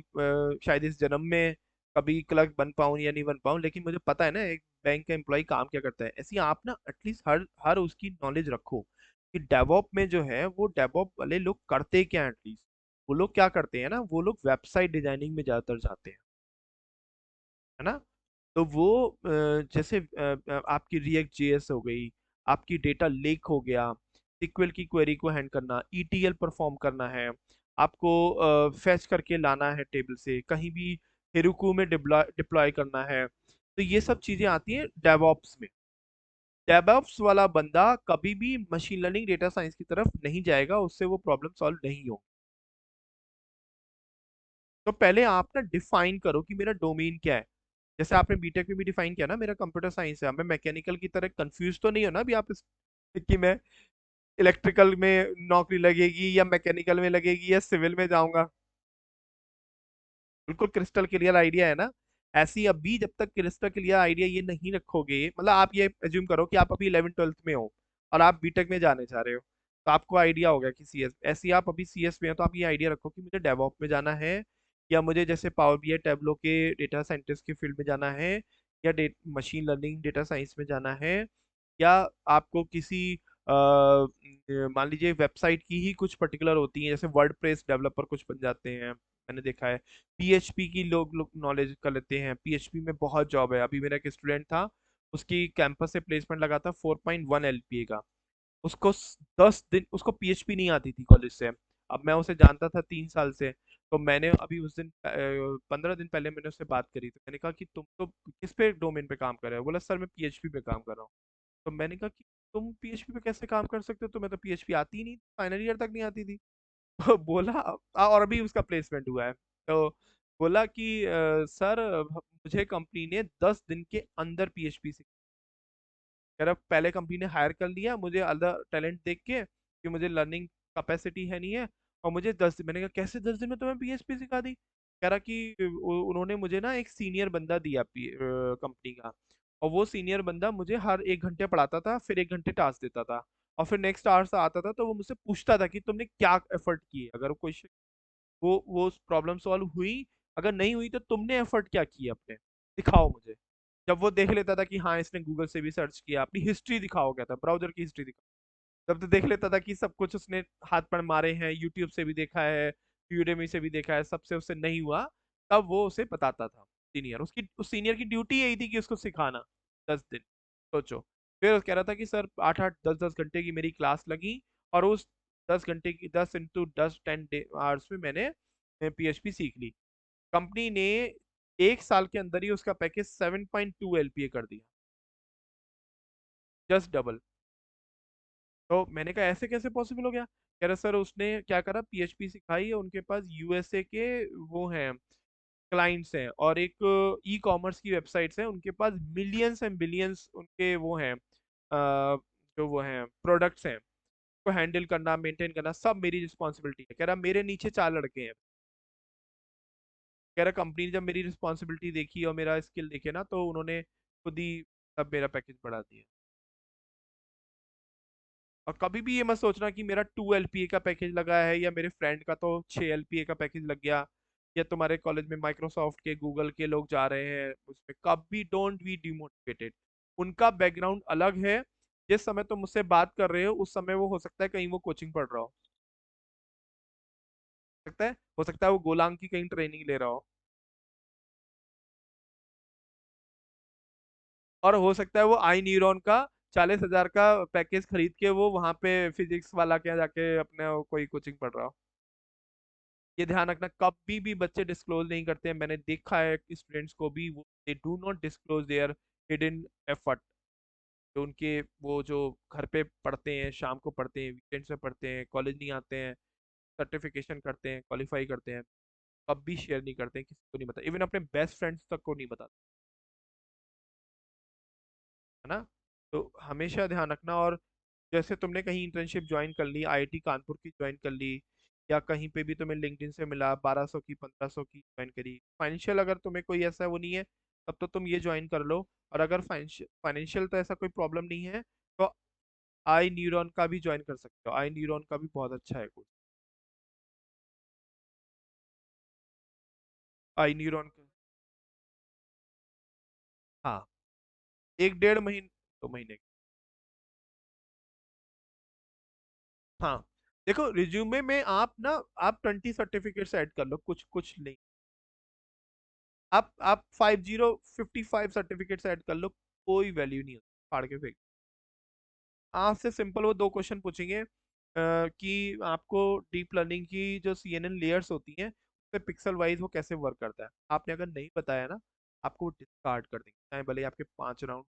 शायद इस जन्म में कभी क्लर्क बन पाऊं या नहीं बन पाऊं, लेकिन मुझे पता है ना एक बैंक का एम्प्लॉय काम क्या करता है। ऐसे ही आप ना एटलीस्ट हर हर उसकी नॉलेज रखो कि डेवॉप में जो है वो डेवॉप वाले लोग करते क्या है एटलीस्ट। वो लोग क्या करते हैं ना, वो लोग वेबसाइट डिजाइनिंग में ज्यादातर जाते हैं, है ना। तो वो जैसे आपकी रिएक्ट जेएस हो गई, आपकी डेटा लेक हो गया, सीक्वल की क्वेरी को हैंड करना, ईटीएल परफॉर्म करना है, आपको फैच करके लाना है टेबल से कहीं भी, हेरुकू में डिप्लॉय करना है, तो ये सब चीजें आती हैं डेवऑप्स में। डेवऑप्स वाला बंदा कभी भी मशीन लर्निंग डेटा साइंस की तरफ नहीं जाएगा, उससे वो प्रॉब्लम सॉल्व नहीं हो। तो पहले आप ना डिफाइन करो कि मेरा डोमेन क्या है। जैसे आपने बीटेक में भी डिफाइन किया ना, मेरा कंप्यूटर साइंस है, मैं मैकेनिकल की तरह कंफ्यूज तो नहीं हो ना अभी आप कि मैं इलेक्ट्रिकल में नौकरी लगेगी या मैकेनिकल में लगेगी या सिविल में जाऊंगा। बिल्कुल क्रिस्टल क्लियर आइडिया है ना। ऐसी अभी जब तक क्रिस्टल क्लियर आइडिया ये नहीं रखोगे, मतलब आप ये एज्यूम करो कि आप अभी 11th 12th में हो और आप बीटेक में जाने चाह रहे हो, तो आपको आइडिया होगा कि सीएस, ऐसे ही आप अभी सीएस में हो तो आप ये आइडिया रखो कि मुझे डेवऑप में जाना है, या मुझे जैसे पावर बीआई टैबलो के डेटा साइंटिस्ट के फील्ड में जाना है, या मशीन लर्निंग डेटा साइंस में जाना है, या आपको किसी मान लीजिए वेबसाइट की ही कुछ पर्टिकुलर होती है, जैसे वर्डप्रेस डेवलपर कुछ बन जाते हैं, मैंने देखा है। पीएचपी की लोग नॉलेज कर लेते हैं, पीएचपी में बहुत जॉब है। अभी मेरा एक स्टूडेंट था, उसकी कैंपस से प्लेसमेंट लगा था 4.1 LPA का। उसको 10 दिन उसको पीएचपी नहीं आती थी कॉलेज से। अब मैं उसे जानता था 3 साल से, तो मैंने अभी उस दिन 15 दिन पहले मैंने उससे बात करी, तो मैंने कहा कि तुम तो किस पे डोमेन पे काम कर रहे हो, बोला सर मैं पीएचपी पे काम कर रहा हूँ। तो मैंने कहा कि तुम पीएचपी पे कैसे काम कर सकते हो, तुम्हें तो पीएचपी आती ही नहीं, फाइनल ईयर तक नहीं आती थी। तो बोला और अभी उसका प्लेसमेंट हुआ है। तो बोला कि सर मुझे कंपनी ने 10 दिन के अंदर पीएचपी से, कह रहा पहले कंपनी ने हायर कर लिया मुझे अदर टैलेंट देख के कि मुझे लर्निंग कैपेसिटी है नहीं है, और मुझे 10 दिन, मैंने कहा कैसे 10 दिन में तुम्हें पीएचपी सिखा दी, कह रहा कि उन्होंने मुझे ना एक सीनियर बंदा दिया कंपनी का, और वो सीनियर बंदा मुझे हर 1 घंटे पढ़ाता था, फिर 1 घंटे टास्क देता था, और फिर नेक्स्ट आवर्स आता था तो वो मुझसे पूछता था कि तुमने क्या एफर्ट किए, अगर कोई वो प्रॉब्लम सॉल्व हुई, अगर नहीं हुई तो तुमने एफर्ट क्या किए अपने, दिखाओ मुझे। जब वो देख लेता था कि हाँ इसने गूगल से भी सर्च किया, अपनी हिस्ट्री दिखाओ, क्या था ब्राउजर की हिस्ट्री दिखाओ, तब तो देख लेता था कि सब कुछ उसने हाथ पर मारे हैं, यूट्यूब से भी देखा है, यूडेमी से भी देखा है, सबसे उससे नहीं हुआ, तब वो उसे बताता था सीनियर, उसकी उस सीनियर की ड्यूटी यही थी कि उसको सिखाना 10 दिन। सोचो। फिर वो कह रहा था कि सर 8 8 10 10 घंटे की मेरी क्लास लगी, और उस 10 घंटे की 10 × 10 10 आवर्स में मैंने पीएचपी सीख ली। कंपनी ने 1 साल के अंदर ही उसका पैकेज 7.2 LPA कर दिया, जस्ट डबल। तो मैंने कहा ऐसे कैसे पॉसिबल हो गया, कह रहा सर उसने क्या करा, पीएचपी सिखाई है, उनके पास यूएसए के वो हैं क्लाइंट्स हैं, और एक ई कॉमर्स की वेबसाइट्स हैं, उनके पास मिलियंस एंड बिलियंस उनके वो हैं, जो वो हैं प्रोडक्ट्स हैं, को हैंडल करना मेंटेन करना सब मेरी रिस्पॉन्सिबिलिटी है। कह रहा मेरे नीचे 4 लड़के हैं। कह रहा कंपनी ने जब मेरी रिस्पॉन्सिबिलिटी देखी और मेरा स्किल देखे ना, तो उन्होंने खुद ही तब मेरा पैकेज बढ़ा दिया। और कभी भी ये मत सोचना कि मेरा 2 LPA का पैकेज लगा है, या मेरे फ्रेंड का तो 6 LPA का पैकेज लग गया, या तुम्हारे कॉलेज में माइक्रोसॉफ्ट के गूगल के लोग जा रहे हैं उसमें, कभी डोंट बी डिमोटिवेटेड। उनका बैकग्राउंड अलग है। जिस समय तुम मुझसे बात कर रहे हो उस समय वो हो सकता है कहीं वो कोचिंग पढ़ रहा हो सकता है वो गोलांग की कहीं ट्रेनिंग ले रहा हो, और हो सकता है वो आई न्यूरॉन का 40,000 का पैकेज खरीद के वो वहां पे फिजिक्स वाला के यहाँ जाके अपने वो कोई कोचिंग पढ़ रहा हो। ये ध्यान रखना, कभी भी बच्चे डिस्क्लोज नहीं करते हैं, मैंने देखा है स्टूडेंट्स को भी, वो they do not disclose there hidden effort, जो उनके वो जो घर पे पढ़ते हैं, शाम को पढ़ते हैं, वीकेंड्स में पढ़ते हैं, कॉलेज नहीं आते हैं, सर्टिफिकेशन करते हैं, क्वालिफाई करते हैं, कभी शेयर नहीं करते हैं, किसी को नहीं बता, इवन अपने बेस्ट फ्रेंड्स तक को नहीं बताते, है ना। तो हमेशा ध्यान रखना। और जैसे तुमने कहीं इंटर्नशिप ज्वाइन कर ली, आईआईटी कानपुर की ज्वाइन कर ली, या कहीं पे भी तुम्हें लिंक्डइन से मिला 1200 की 1500 की ज्वाइन करी, फाइनेंशियल अगर तुम्हें कोई ऐसा वो नहीं है, तब तो तुम ये ज्वाइन कर लो। और अगर फाइनेंशियल तो ऐसा कोई प्रॉब्लम नहीं है, तो आई न्यूरॉन का भी ज्वाइन कर सकते हो, आई न्यूरॉन का भी बहुत अच्छा है कोर्स, आई न्यूरॉन का। हाँ, 1 1.5 महीने 2 महीने। हाँ, देखो रिज्यूमे में आप ना, आप 20 सर्टिफिकेट्स ऐड कर लो, कुछ कुछ नहीं। आप 55 सर्टिफिकेट्स ऐड कर लो, कोई वैल्यू नहीं होती, फाड़ के फेंक। आपसे सिंपल वो दो क्वेश्चन पूछेंगे कि आपको डीप लर्निंग की जो CNN लेयर्स होती हैं, उस पे पिक्सल वाइज वो कैसे वर्क करता है, आपने अगर नहीं बताया ना, आपको डिस्कार्ड कर देंगे, चाहे भले ही आपके 5 राउंड।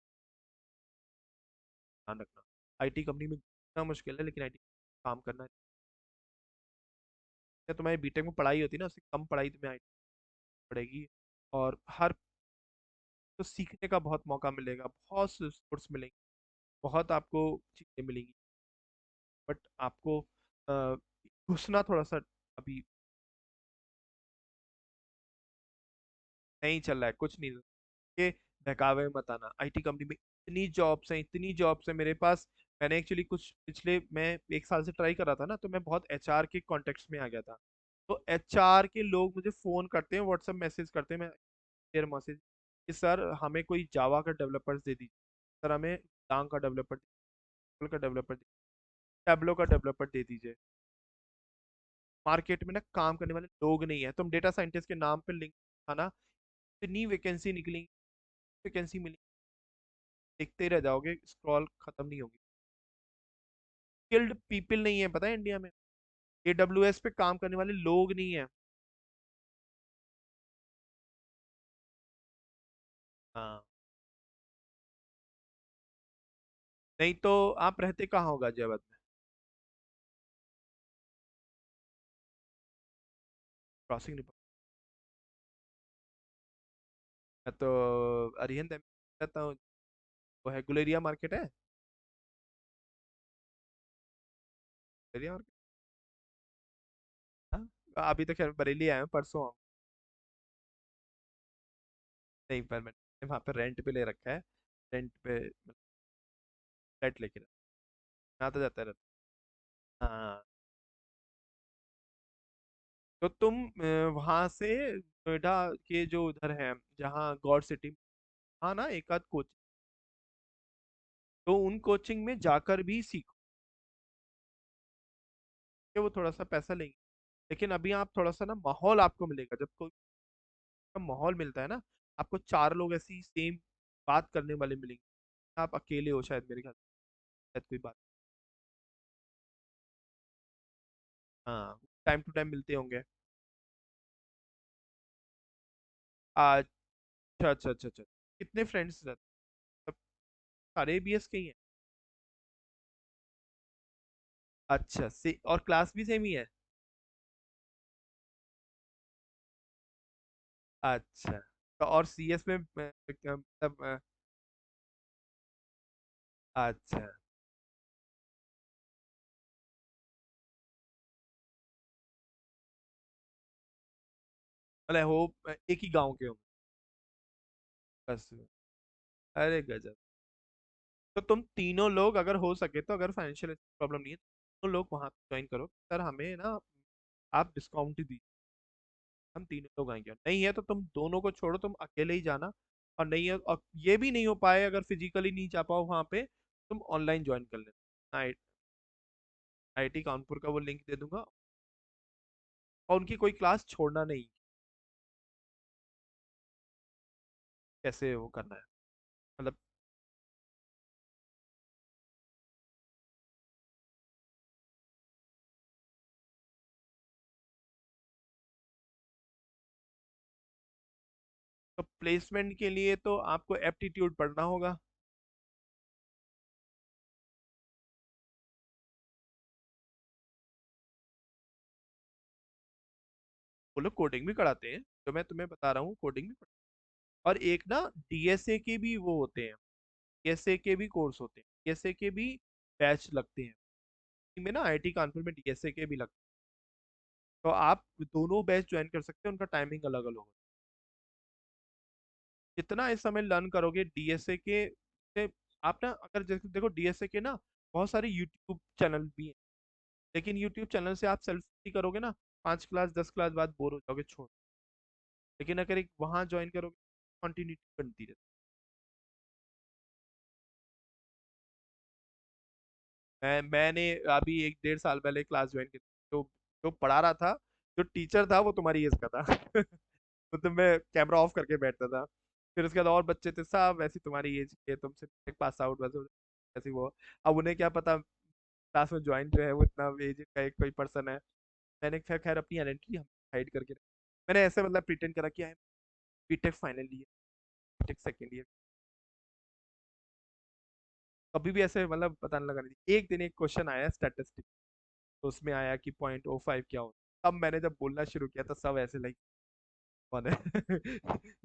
ध्यान रखना, IT कंपनी में इतना मुश्किल है, लेकिन IT काम करना है। तुम्हारी बीटेक में पढ़ाई होती है ना, उससे कम पढ़ाई तुम्हें IT पड़ेगी। और हर, तो सीखने का बहुत मौका मिलेगा, बहुत से कोर्स मिलेंगे, बहुत आपको चीज़ें मिलेंगी। बट आपको घुसना थोड़ा सा अभी नहीं चल रहा है, कुछ नहीं। के बहकावे में मत आना, IT कंपनी में इतनी जॉब्स हैं, इतनी जॉब्स हैं मेरे पास। मैंने एक्चुअली कुछ पिछले, मैं 1 साल से ट्राई कर रहा था ना, तो मैं बहुत HR के कॉन्टेक्ट्स में आ गया था। तो HR के लोग मुझे फ़ोन करते हैं, व्हाट्सएप मैसेज करते हैं, मैं देर मैसेज कि सर हमें कोई जावा का डेवलपर्स दे दीजिए, सर हमें डांग का डेवलपर, का डेवलपर, टैबलो का डेवलपर दे दीजिए। मार्केट में ना काम करने वाले लोग नहीं है। तुम डेटा साइंटिस्ट के नाम पे लिंक आना, इतनी वैकेंसी निकलेंगी, वैकेंसी मिलेंगी, देखते ही रह जाओगे, स्क्रॉल खत्म नहीं होगी। स्किल्ड पीपल नहीं है, पता है इंडिया में, AWS पे काम करने वाले लोग नहीं है। हाँ। नहीं तो आप रहते कहाँ हो गाजियाबाद में? क्रॉसिंग नहीं। मैं तो अरिहंत रहता हूँ, वो है गुलेरिया मार्केट है। गुलेरिया मार्केट। हाँ, अभी तो खैर बरेली आया हूँ, परसों आऊँ। नहीं, पर मैंने वहाँ पे रेंट पे ले रखा है, रेंट पे फ्लैट लेके रखा, आता जाता रहता। हाँ। तो तुम वहाँ से नोएडा के जो उधर है, जहाँ गॉड सिटी, हाँ ना, एक आध कोचिंग, तो उन कोचिंग में जाकर भी सीखो, कि वो थोड़ा सा पैसा लेंगे। लेकिन अभी आप थोड़ा सा ना, माहौल आपको मिलेगा, जब कोई का माहौल मिलता है ना, आपको 4 लोग ऐसी सेम बात करने वाले मिलेंगे। आप अकेले हो शायद, मेरे ख्याल से शायद कोई बात। हाँ, टाइम टू टाइम मिलते होंगे। अच्छा अच्छा अच्छा अच्छा। कितने फ्रेंड्स रहते? सब सारे ABS के ही हैं? अच्छा, से और क्लास भी सेम ही है? अच्छा, तो और CS में मतलब अच्छा, मतलब हो एक ही गांव के हो बस? अरे गजब। तो तुम तीनों लोग अगर हो सके तो, अगर फाइनेंशियल प्रॉब्लम नहीं है, तो लोग वहां ज्वाइन करो, सर हमें ना आप डिस्काउंट ही दीजिए, हम तीनों लोग आएंगे। नहीं है तो तुम दोनों को छोड़ो, तुम अकेले ही जाना। और नहीं है, और ये भी नहीं हो पाए, अगर फिजिकली नहीं जा पाओ वहां पे, तुम ऑनलाइन ज्वाइन कर लेना। IT कानपुर का वो लिंक दे दूंगा, और उनकी कोई क्लास छोड़ना नहीं। कैसे वो करना है, मतलब। तो प्लेसमेंट के लिए तो आपको एप्टीट्यूड पढ़ना होगा। वो लोग कोडिंग भी कराते हैं, जो मैं तुम्हें बता रहा हूँ, कोडिंग भी और एक ना DSA के भी वो होते हैं, DSA के भी कोर्स होते हैं, DSA के भी बैच लगते हैं। इनमें ना IT कानपुर में DSA के भी लगते हैं, तो आप दोनों बैच ज्वाइन कर सकते हैं, उनका टाइमिंग अलग अलग होगा। जितना इस समय लर्न करोगे DSA के से, आप ना अगर जैसे देखो DSA के ना बहुत सारे YouTube चैनल भी हैं, लेकिन YouTube चैनल से आप सेल्फ स्टडी करोगे ना, 5 क्लास 10 क्लास बाद बोर हो जाओगे, छोड़। लेकिन अगर एक वहाँ ज्वाइन करोगे, कंटिन्यूटी बनती रहती मैंने अभी 1 डेढ़ साल पहले क्लास ज्वाइन की। जो जो पढ़ा रहा था, जो टीचर था, वो तुम्हारी एज का था। मतलब मैं कैमरा ऑफ करके बैठता था। फिर उसके बाद और बच्चे थे सब वैसे तुम्हारी एज के, तुमसे पास आउट वैसे ऐसे वो। अब उन्हें क्या पता क्लास में ज्वाइन जो है वो इतना एज का एक कोई पर्सन है। मैंने खैर खैर अपनी आइडेंटिटी हाइड करके रखी। मैंने ऐसे मतलब प्रिटेंड करा कि BTech final year, BTech second year. कभी भी ऐसे मतलब पता नहीं लगा नहीं। एक दिन एक क्वेश्चन आया स्टैटिस्टिक्स, तो उसमें आया कि 0.05 क्या होता। तब मैंने जब बोलना शुरू किया था सब ऐसे लाइक कौन है।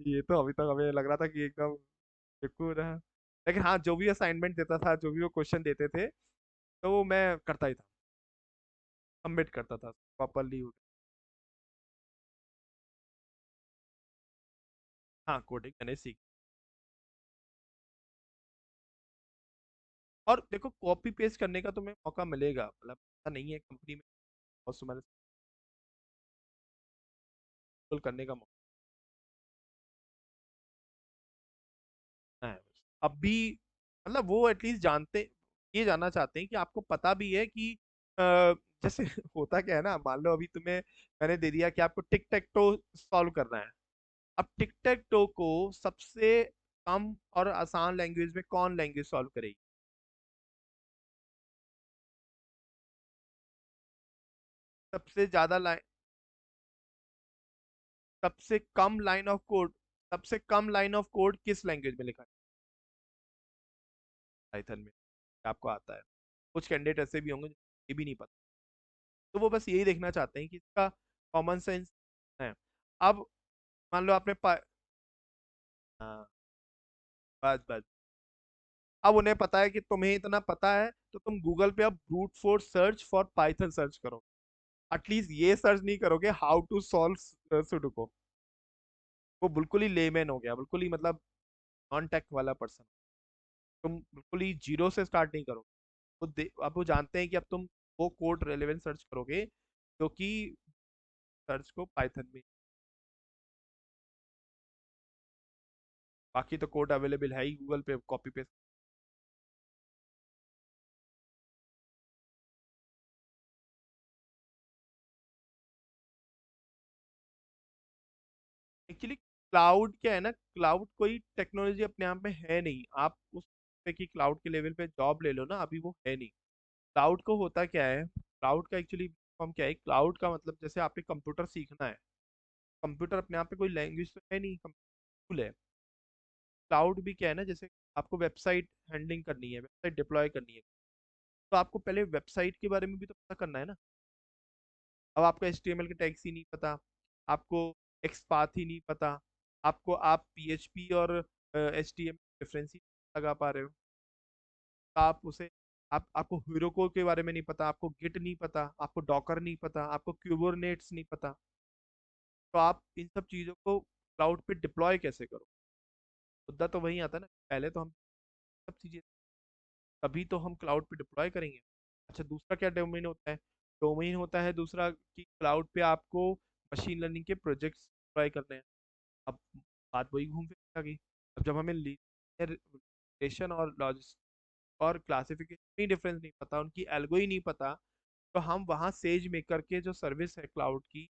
ये तो अभी तक हमें लग रहा था कि एकदम बिल्कुल रहा। लेकिन हाँ, जो भी असाइनमेंट देता था, जो भी वो क्वेश्चन देते थे, तो वो मैं करता ही था, सबमिट करता था प्रॉपरली। हाँ, कोडिंग मैंने सीख। और देखो कॉपी पेस्ट करने का तुम्हें मौका मिलेगा, मतलब ऐसा नहीं है कंपनी में बहुत तुम्हारे करने का मौका है। अब भी मतलब वो एटलीस्ट जानते, ये जानना चाहते हैं कि आपको पता भी है कि जैसे होता क्या है ना, मान लो अभी तुम्हें मैंने दे दिया कि आपको टिक टेक टो सॉल्व करना है। अब टिक टेक टो को सबसे कम और आसान लैंग्वेज में कौन लैंग्वेज सॉल्व करेगी? सबसे ज्यादा लाइन, सबसे कम लाइन ऑफ कोड, सबसे कम लाइन ऑफ कोड किस लैंग्वेज में लिखा है? पाइथन में। आपको आता है। कुछ कैंडिडेट ऐसे भी होंगे ये भी नहीं पता। तो वो बस यही देखना चाहते हैं कि इसका कॉमन सेंस है। अब मान लो आपने हाँ, बस बस। अब उन्हें पता है कि तुम्हें इतना पता है, तो तुम गूगल पे अब brute force search for Python search करो। एटलीस्ट ये सर्च नहीं करोगे हाउ टू सॉल्व सुडोकू। वो बिल्कुल ही लेमैन हो गया, बिल्कुल ही मतलब नॉन टेक वाला पर्सन। तुम बिल्कुल ही जीरो से स्टार्ट नहीं करोगे। अब वो जानते हैं कि अब तुम वो कोड रेलेवेंट सर्च करोगे जो कि सर्च को पाइथन में। बाकी तो कोड अवेलेबल है ही गूगल पे, कॉपी पेस्ट। एक्चुअली क्लाउड क्या है ना, क्लाउड कोई टेक्नोलॉजी अपने आप में है नहीं। आप उस पे की क्लाउड के लेवल पे जॉब ले लो ना, अभी वो है नहीं। क्लाउड को होता क्या है, क्लाउड का एक्चुअली फॉर्म क्या है, क्लाउड का मतलब जैसे आपने कंप्यूटर सीखना है। कंप्यूटर अपने आप में कोई लैंग्वेज तो है नहीं, टूल है। क्लाउड भी क्या है ना, जैसे आपको वेबसाइट हैंडलिंग करनी है, वेबसाइट डिप्लॉय करनी है, तो आपको पहले वेबसाइट के बारे में भी तो पता करना है ना। अब आपको HTML के टैग्स ही नहीं पता, आपको एक्सपाथ ही नहीं पता, आपको आप PHP और HTML डिफरेंस ही नहीं लगा पा रहे हो, तो आप उसे, आप आपको हीरोको के बारे में नहीं पता, आपको गिट नहीं पता, आपको डॉकर नहीं पता, आपको क्यूबरनेट्स नहीं पता, तो आप इन सब चीज़ों को क्लाउड पे डिप्लॉय कैसे करो? मुद्दा तो वही आता है ना, पहले तो हम सब चीज़ें, तभी तो हम क्लाउड पे डिप्लॉय करेंगे। अच्छा, दूसरा क्या डोमेन होता है? डोमेन होता है दूसरा कि क्लाउड पे आपको मशीन लर्निंग के प्रोजेक्ट्स डिप्लॉय करने हैं। अब बात वही घूम फिर आ गई। अब जब हमें रिलेशन और लॉजिस्टिक और क्लासिफिकेशन ही डिफरेंस नहीं पता, उनकी एल्गो ही नहीं पता, तो हम वहाँ सेज मेकर के जो सर्विस है क्लाउड की,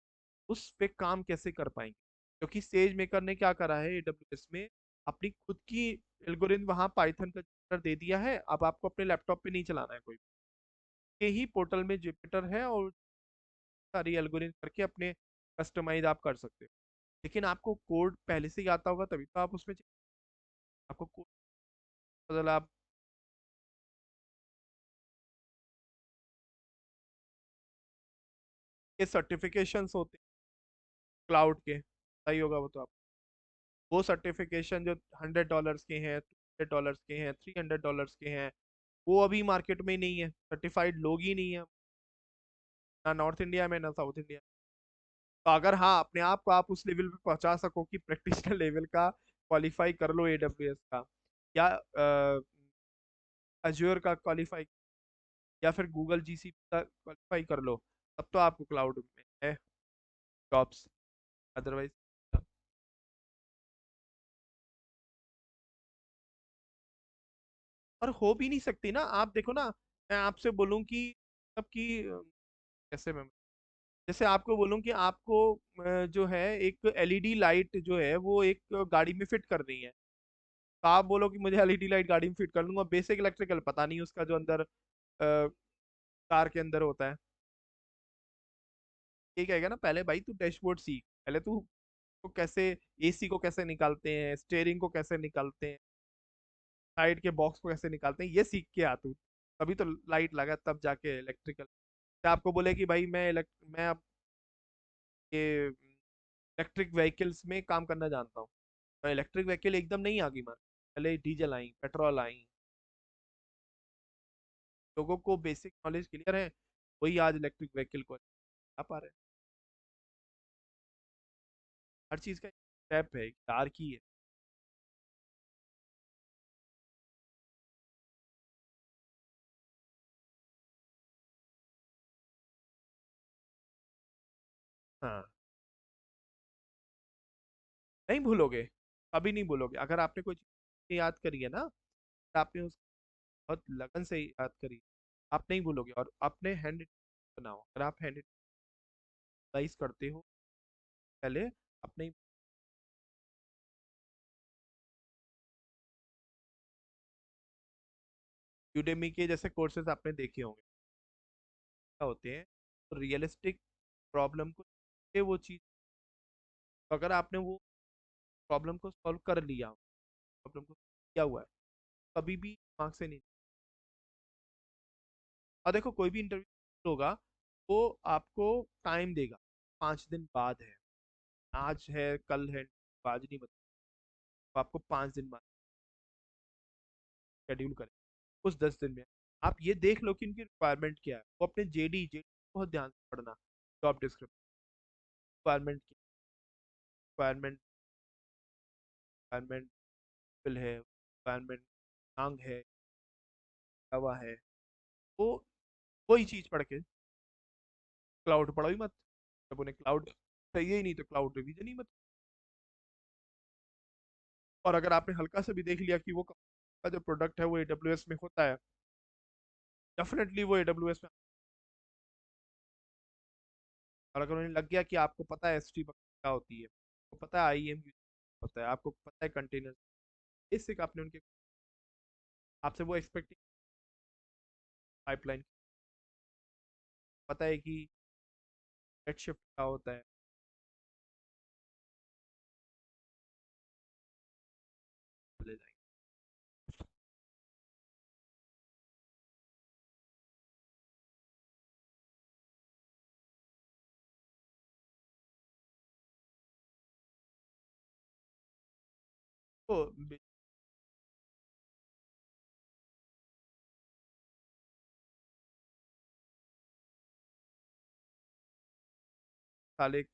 उस पे काम कैसे कर पाएंगे? क्योंकि सेज मेकर ने क्या करा है AWS में, अपनी खुद की एल्गोरिथम वहाँ पाइथन का जुपिटर दे दिया है। अब आपको अपने लैपटॉप पे नहीं चलाना है कोई, के ही पोर्टल में जुपिटर है और सारी एल्गोरिथम करके अपने कस्टमाइज आप कर सकते हो। लेकिन आपको कोड पहले से ही आता होगा तभी तो आप उसमें आपको कोड बदल आप। ये सर्टिफिकेशंस होते हैं क्लाउड के, सही होगा वो तो आप। वो सर्टिफिकेशन जो $100 के हैं, $200 के हैं, $300 के हैं, वो अभी मार्केट में नहीं है, सर्टिफाइड लोग ही नहीं है, ना नॉर्थ इंडिया में ना साउथ इंडिया। तो अगर हाँ अपने आप को आप उस लेवल पे पहुंचा सको कि प्रैक्टिशनल लेवल का क्वालिफाई कर लो AWS का, या अज्योर का क्वालिफाई, या फिर गूगल GCP का क्वालिफाई कर लो, तब तो आपको क्लाउड में है जॉब्स। अदरवाइज और हो भी नहीं सकती ना। आप देखो ना, मैं आपसे बोलूं कि मतलब कि कैसे मैं, जैसे आपको बोलूं कि आपको जो है एक एलईडी लाइट जो है वो एक गाड़ी में फिट करनी है, तो आप बोलो कि मुझे एलईडी लाइट गाड़ी में फिट कर लूंगा, बेसिक इलेक्ट्रिकल पता नहीं उसका जो अंदर कार के अंदर होता है। ये कहेगा ना, पहले भाई तू डैशबोर्ड सीख, पहले तू को कैसे, एसी को कैसे निकालते हैं, स्टेयरिंग को कैसे निकालते हैं, साइड के बॉक्स को कैसे निकालते हैं, ये सीख के आ तू, तभी तो लाइट लगा, तब जाके इलेक्ट्रिकल। आपको बोले कि भाई मैं अब ये इलेक्ट्रिक व्हीकल्स में काम करना जानता हूँ, तो इलेक्ट्रिक व्हीकल एकदम नहीं आ गई मार, पहले डीजल आई, पेट्रोल आई, लोगों को बेसिक नॉलेज क्लियर है, वही आज इलेक्ट्रिक व्हीकल को आ पा रहे हैं। हर चीज का स्टेप है, कार की है। हाँ, नहीं भूलोगे, कभी नहीं भूलोगे, अगर आपने कोई चीज याद करी है ना, तो आपने उस बहुत लगन से याद करी, आप नहीं भूलोगे। और अपने हैंड बनाओ, अगर आप हैंड करते हो पहले अपने यूडेमी के जैसे कोर्सेज आपने देखे होंगे, क्या होते हैं, तो रियलिस्टिक प्रॉब्लम को वो चीज, तो अगर आपने वो प्रॉब्लम को सॉल्व कर लिया, प्रॉब्लम को किया हुआ है, कभी भी दिमाग से नहीं। और देखो कोई भी इंटरव्यू होगा, वो आपको टाइम देगा, 5 दिन बाद है, आज है कल है, आज नहीं बता, तो आपको 5 दिन बाद शेड्यूल करें, उस 10 दिन में आप ये देख लो कि उनकी रिक्वायरमेंट क्या है, वो अपने जेडी जेडी बहुत ध्यान से पढ़ना, जॉब डिस्क्रिप्शन, रिक्वायरमेंट की रिक्वायरमेंट, रिक्वायरमेंट फिल है, रिक्वायरमेंट मांग है, हवा है, वो वही चीज पढ़ के क्लाउड पढ़ो ही मत, जब उन्हें क्लाउड चाहिए ही नहीं तो क्लाउड रिवीजन ही मत। और अगर आपने हल्का सा भी देख लिया कि वो का जो प्रोडक्ट है वो एडब्ल्यूएस में होता है, डेफिनेटली वो एडब्ल्यूएस में। और अगर उन्हें लग गया कि आपको पता है एस टी क्या होती है, आपको पता है आईएम होता है, आपको पता है कंटेनर, बेसिक आपने उनके, आपसे वो एक्सपेक्टिंग पाइपलाइन, पता है कि रेड शिफ्ट क्या होता है, ले जाएंगे। तो साल एक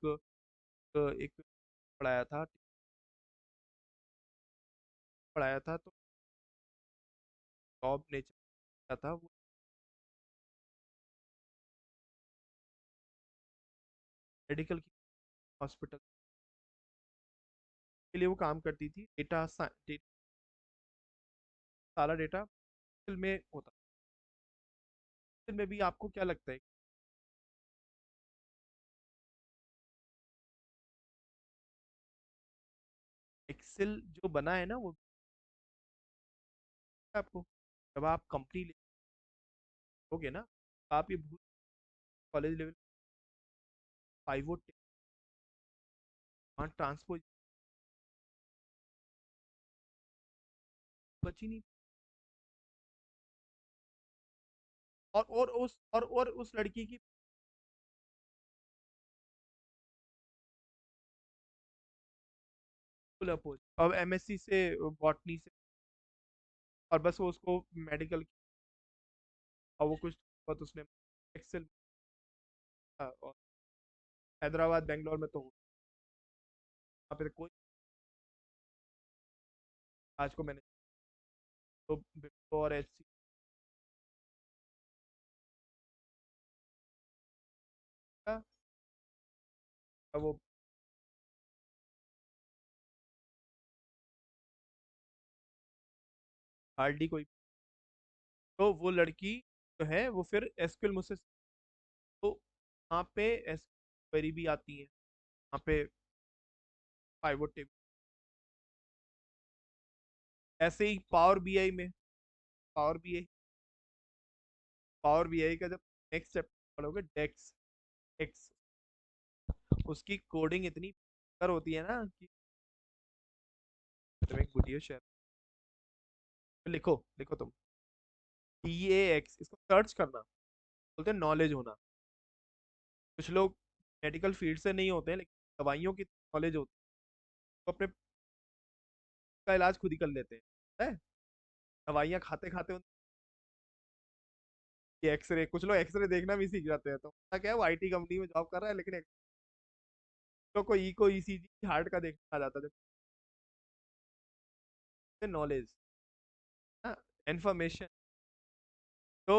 पढ़ाया था, तो जॉब नेचर क्या था वो, मेडिकल की हॉस्पिटल के लिए वो काम करती थी, सारा डेटा में होता, में भी आपको क्या लगता है एक्सेल जो बना है ना वो, आपको जब आप कंपनी लोगे ना, तो आप ये भूल, कॉलेज लेवल पाइवोट ट्रांसपोज बची नहीं। और उस लड़की की फुल अपोज, अब एमएससी से, बॉटनी से, और बस वो उसको मेडिकल, और वो कुछ बहुत उसने एक्सेल, और हैदराबाद बेंगलोर में तो वहाँ पे कोई, आज को मैंने तो और एचसी का, वो हार्डली कोई, तो वो लड़की जो है वो फिर एसक्यूएल मुझसे, तो वहाँ पे एस क्वेरी भी आती है, वहाँ पे पाइवट टेबल। ऐसे ही पावर बीआई पावर बीआई का जब नेक्स्ट चैप्टर पढ़ोगे, डेक्स एक्स, उसकी कोडिंग इतनी कर होती है ना कि तुम एक वीडियो शेयर लिखो, लिखो तुम DAX, इसको सर्च करना, बोलते हैं नॉलेज होना। कुछ लोग मेडिकल फील्ड से नहीं होते हैं लेकिन दवाइयों की नॉलेज होती है, तो अपने का इलाज खुद ही कर लेते हैं, है? दवाइयाँ खाते खाते उनकी एक्सरे, कुछ लोग एक्सरे देखना भी सीख जाते हैं, तो क्या है, वो आईटी कंपनी में जॉब कर रहा है लेकिन तो कोई इको ईसीजी हार्ट का देखना आ जाता है, नॉलेज, इंफॉर्मेशन। तो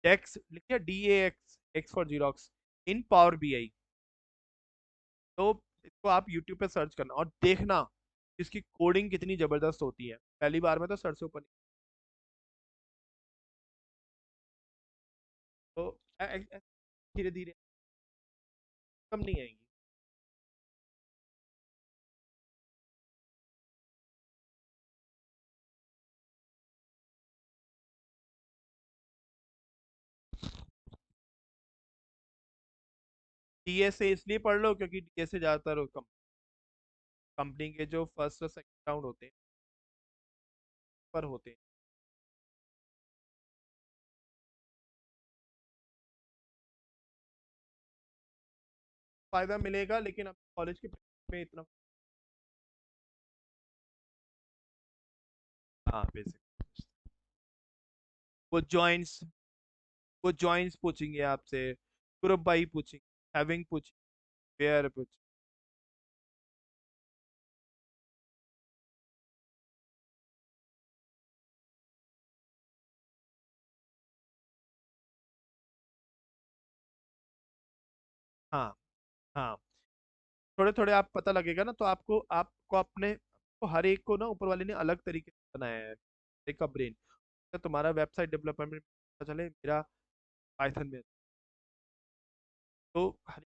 डेक्स लिखिए, DAX, x for xerox, in power BI. तो इसको आप यूट्यूब पे सर्च करना और देखना इसकी कोडिंग कितनी जबरदस्त होती है, पहली बार में तो सर से ऊपर तो धीरे धीरे कम नहीं आएंगी। डीएसए इसलिए पढ़ लो क्योंकि डीएसए ज्यादातर कंपनी के जो फर्स्ट और सेकंड राउंड होते हैं पर होते हैं। फायदा मिलेगा लेकिन अब कॉलेज के में इतना, हाँ बेसिक, वो जॉइंट्स वो जॉइंट्स पूछेंगे आपसे, ग्रुप बाई पूछेंगे, हैविंग पूछेंगे, वेयर पूछेंगे। हाँ हाँ, थोड़े थोड़े आप पता लगेगा ना, तो आपको अपने को हर एक को ना ऊपर वाले ने अलग तरीके से बनाया है, एक का ब्रेन। तो तुम्हारा वेबसाइट डेवलपमेंट में पता चले, मेरा पाइथन में, तो हर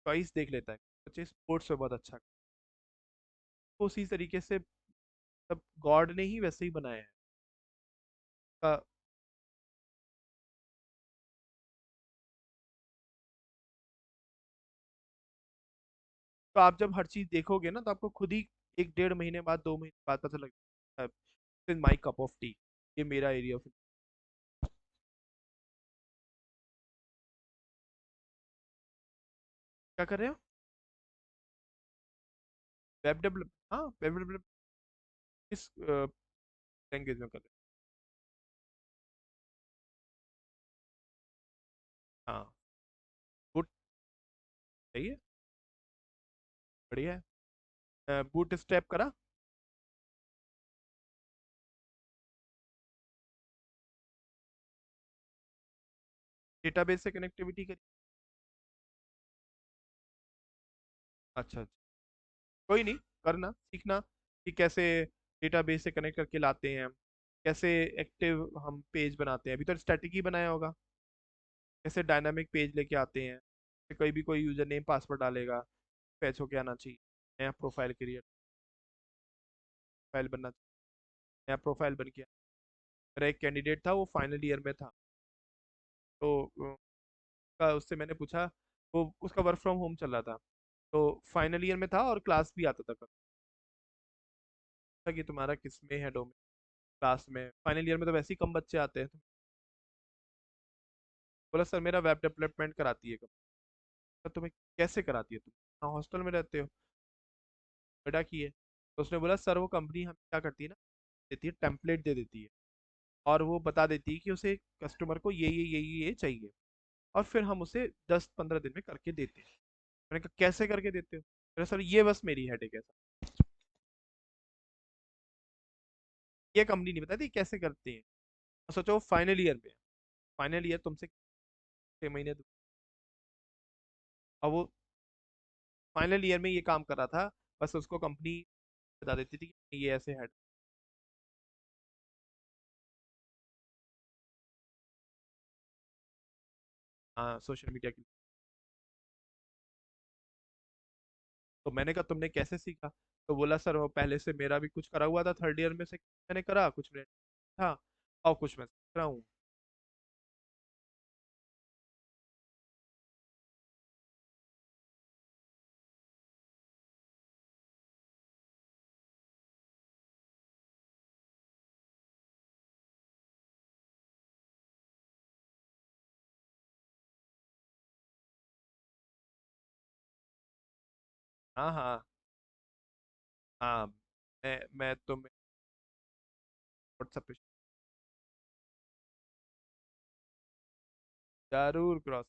चॉइस देख लेता है, बच्चे स्पोर्ट्स में बहुत अच्छा तो उसी तरीके से सब गॉड ने ही वैसे ही बनाया है। का- तो आप जब हर चीज देखोगे ना तो आपको खुद ही एक 1.5 महीने बाद, 2 महीने बाद पता लगता है, माई कप ऑफ टी, ये मेरा एरिया ऑफ। क्या कर रहे हो? वेब डेवलप, हाँ वेब डेवलप किस लैंग्वेज में कर रहे हो? हाँ, गुड, सही है, बढ़िया है। बूट स्ट्रैप करा, डेटाबेस से कनेक्टिविटी करी। अच्छा अच्छा, कोई नहीं, करना सीखना कि कैसे डेटाबेस से कनेक्ट करके लाते हैं हम, कैसे एक्टिव हम पेज बनाते हैं, अभी तो स्टैटिक ही बनाया होगा, कैसे डायनामिक पेज लेके आते हैं, कि कोई भी कोई यूजर नेम पासवर्ड डालेगा, फैच होके आना चाहिए, नया प्रोफाइल क्रिएट, फाइल बनना चाहिए, नया प्रोफाइल बन गया। मेरा एक कैंडिडेट था, वो फाइनल ईयर में था, तो उससे मैंने पूछा, वो उसका वर्क फ्रॉम होम चल रहा था, तो फाइनल ईयर में था और क्लास भी आता था कि तुम्हारा किस में है डोमेन, क्लास में फाइनल ईयर में तो वैसे ही कम बच्चे आते हैं, तो बोला सर मेरा वेब डेवलपमेंट कराती है कब। तो तुम्हें कैसे कराती है, तुम हाँ हॉस्टल में रहते हो, बेटा की है। तो उसने बोला सर वो कंपनी हम क्या करती है ना, देती है, टेम्पलेट दे देती है, और वो बता देती है कि उसे कस्टमर को ये चाहिए, और फिर हम उसे 10-15 दिन में करके देते हैं। मैंने कहा कैसे करके देते हो? अरे सर ये बस मेरी हेडेक है सर, ये कंपनी नहीं बताती कैसे करती है। सोचो फाइनल ईयर में, फाइनल ईयर तुमसे 6 महीने अब वो फाइनल ईयर में ये काम कर रहा था, बस उसको कंपनी बता देती थी कि ये ऐसे है। हाँ सोशल मीडिया की। तो मैंने कहा तुमने कैसे सीखा? तो बोला सर वो पहले से मेरा भी कुछ करा हुआ था, थर्ड ईयर में से मैंने करा कुछ, मैंने था और कुछ मैं सीख रहा हूँ। हाँ हाँ। हाँ मैं तो व्हाट्सएप पे जरूर क्रॉस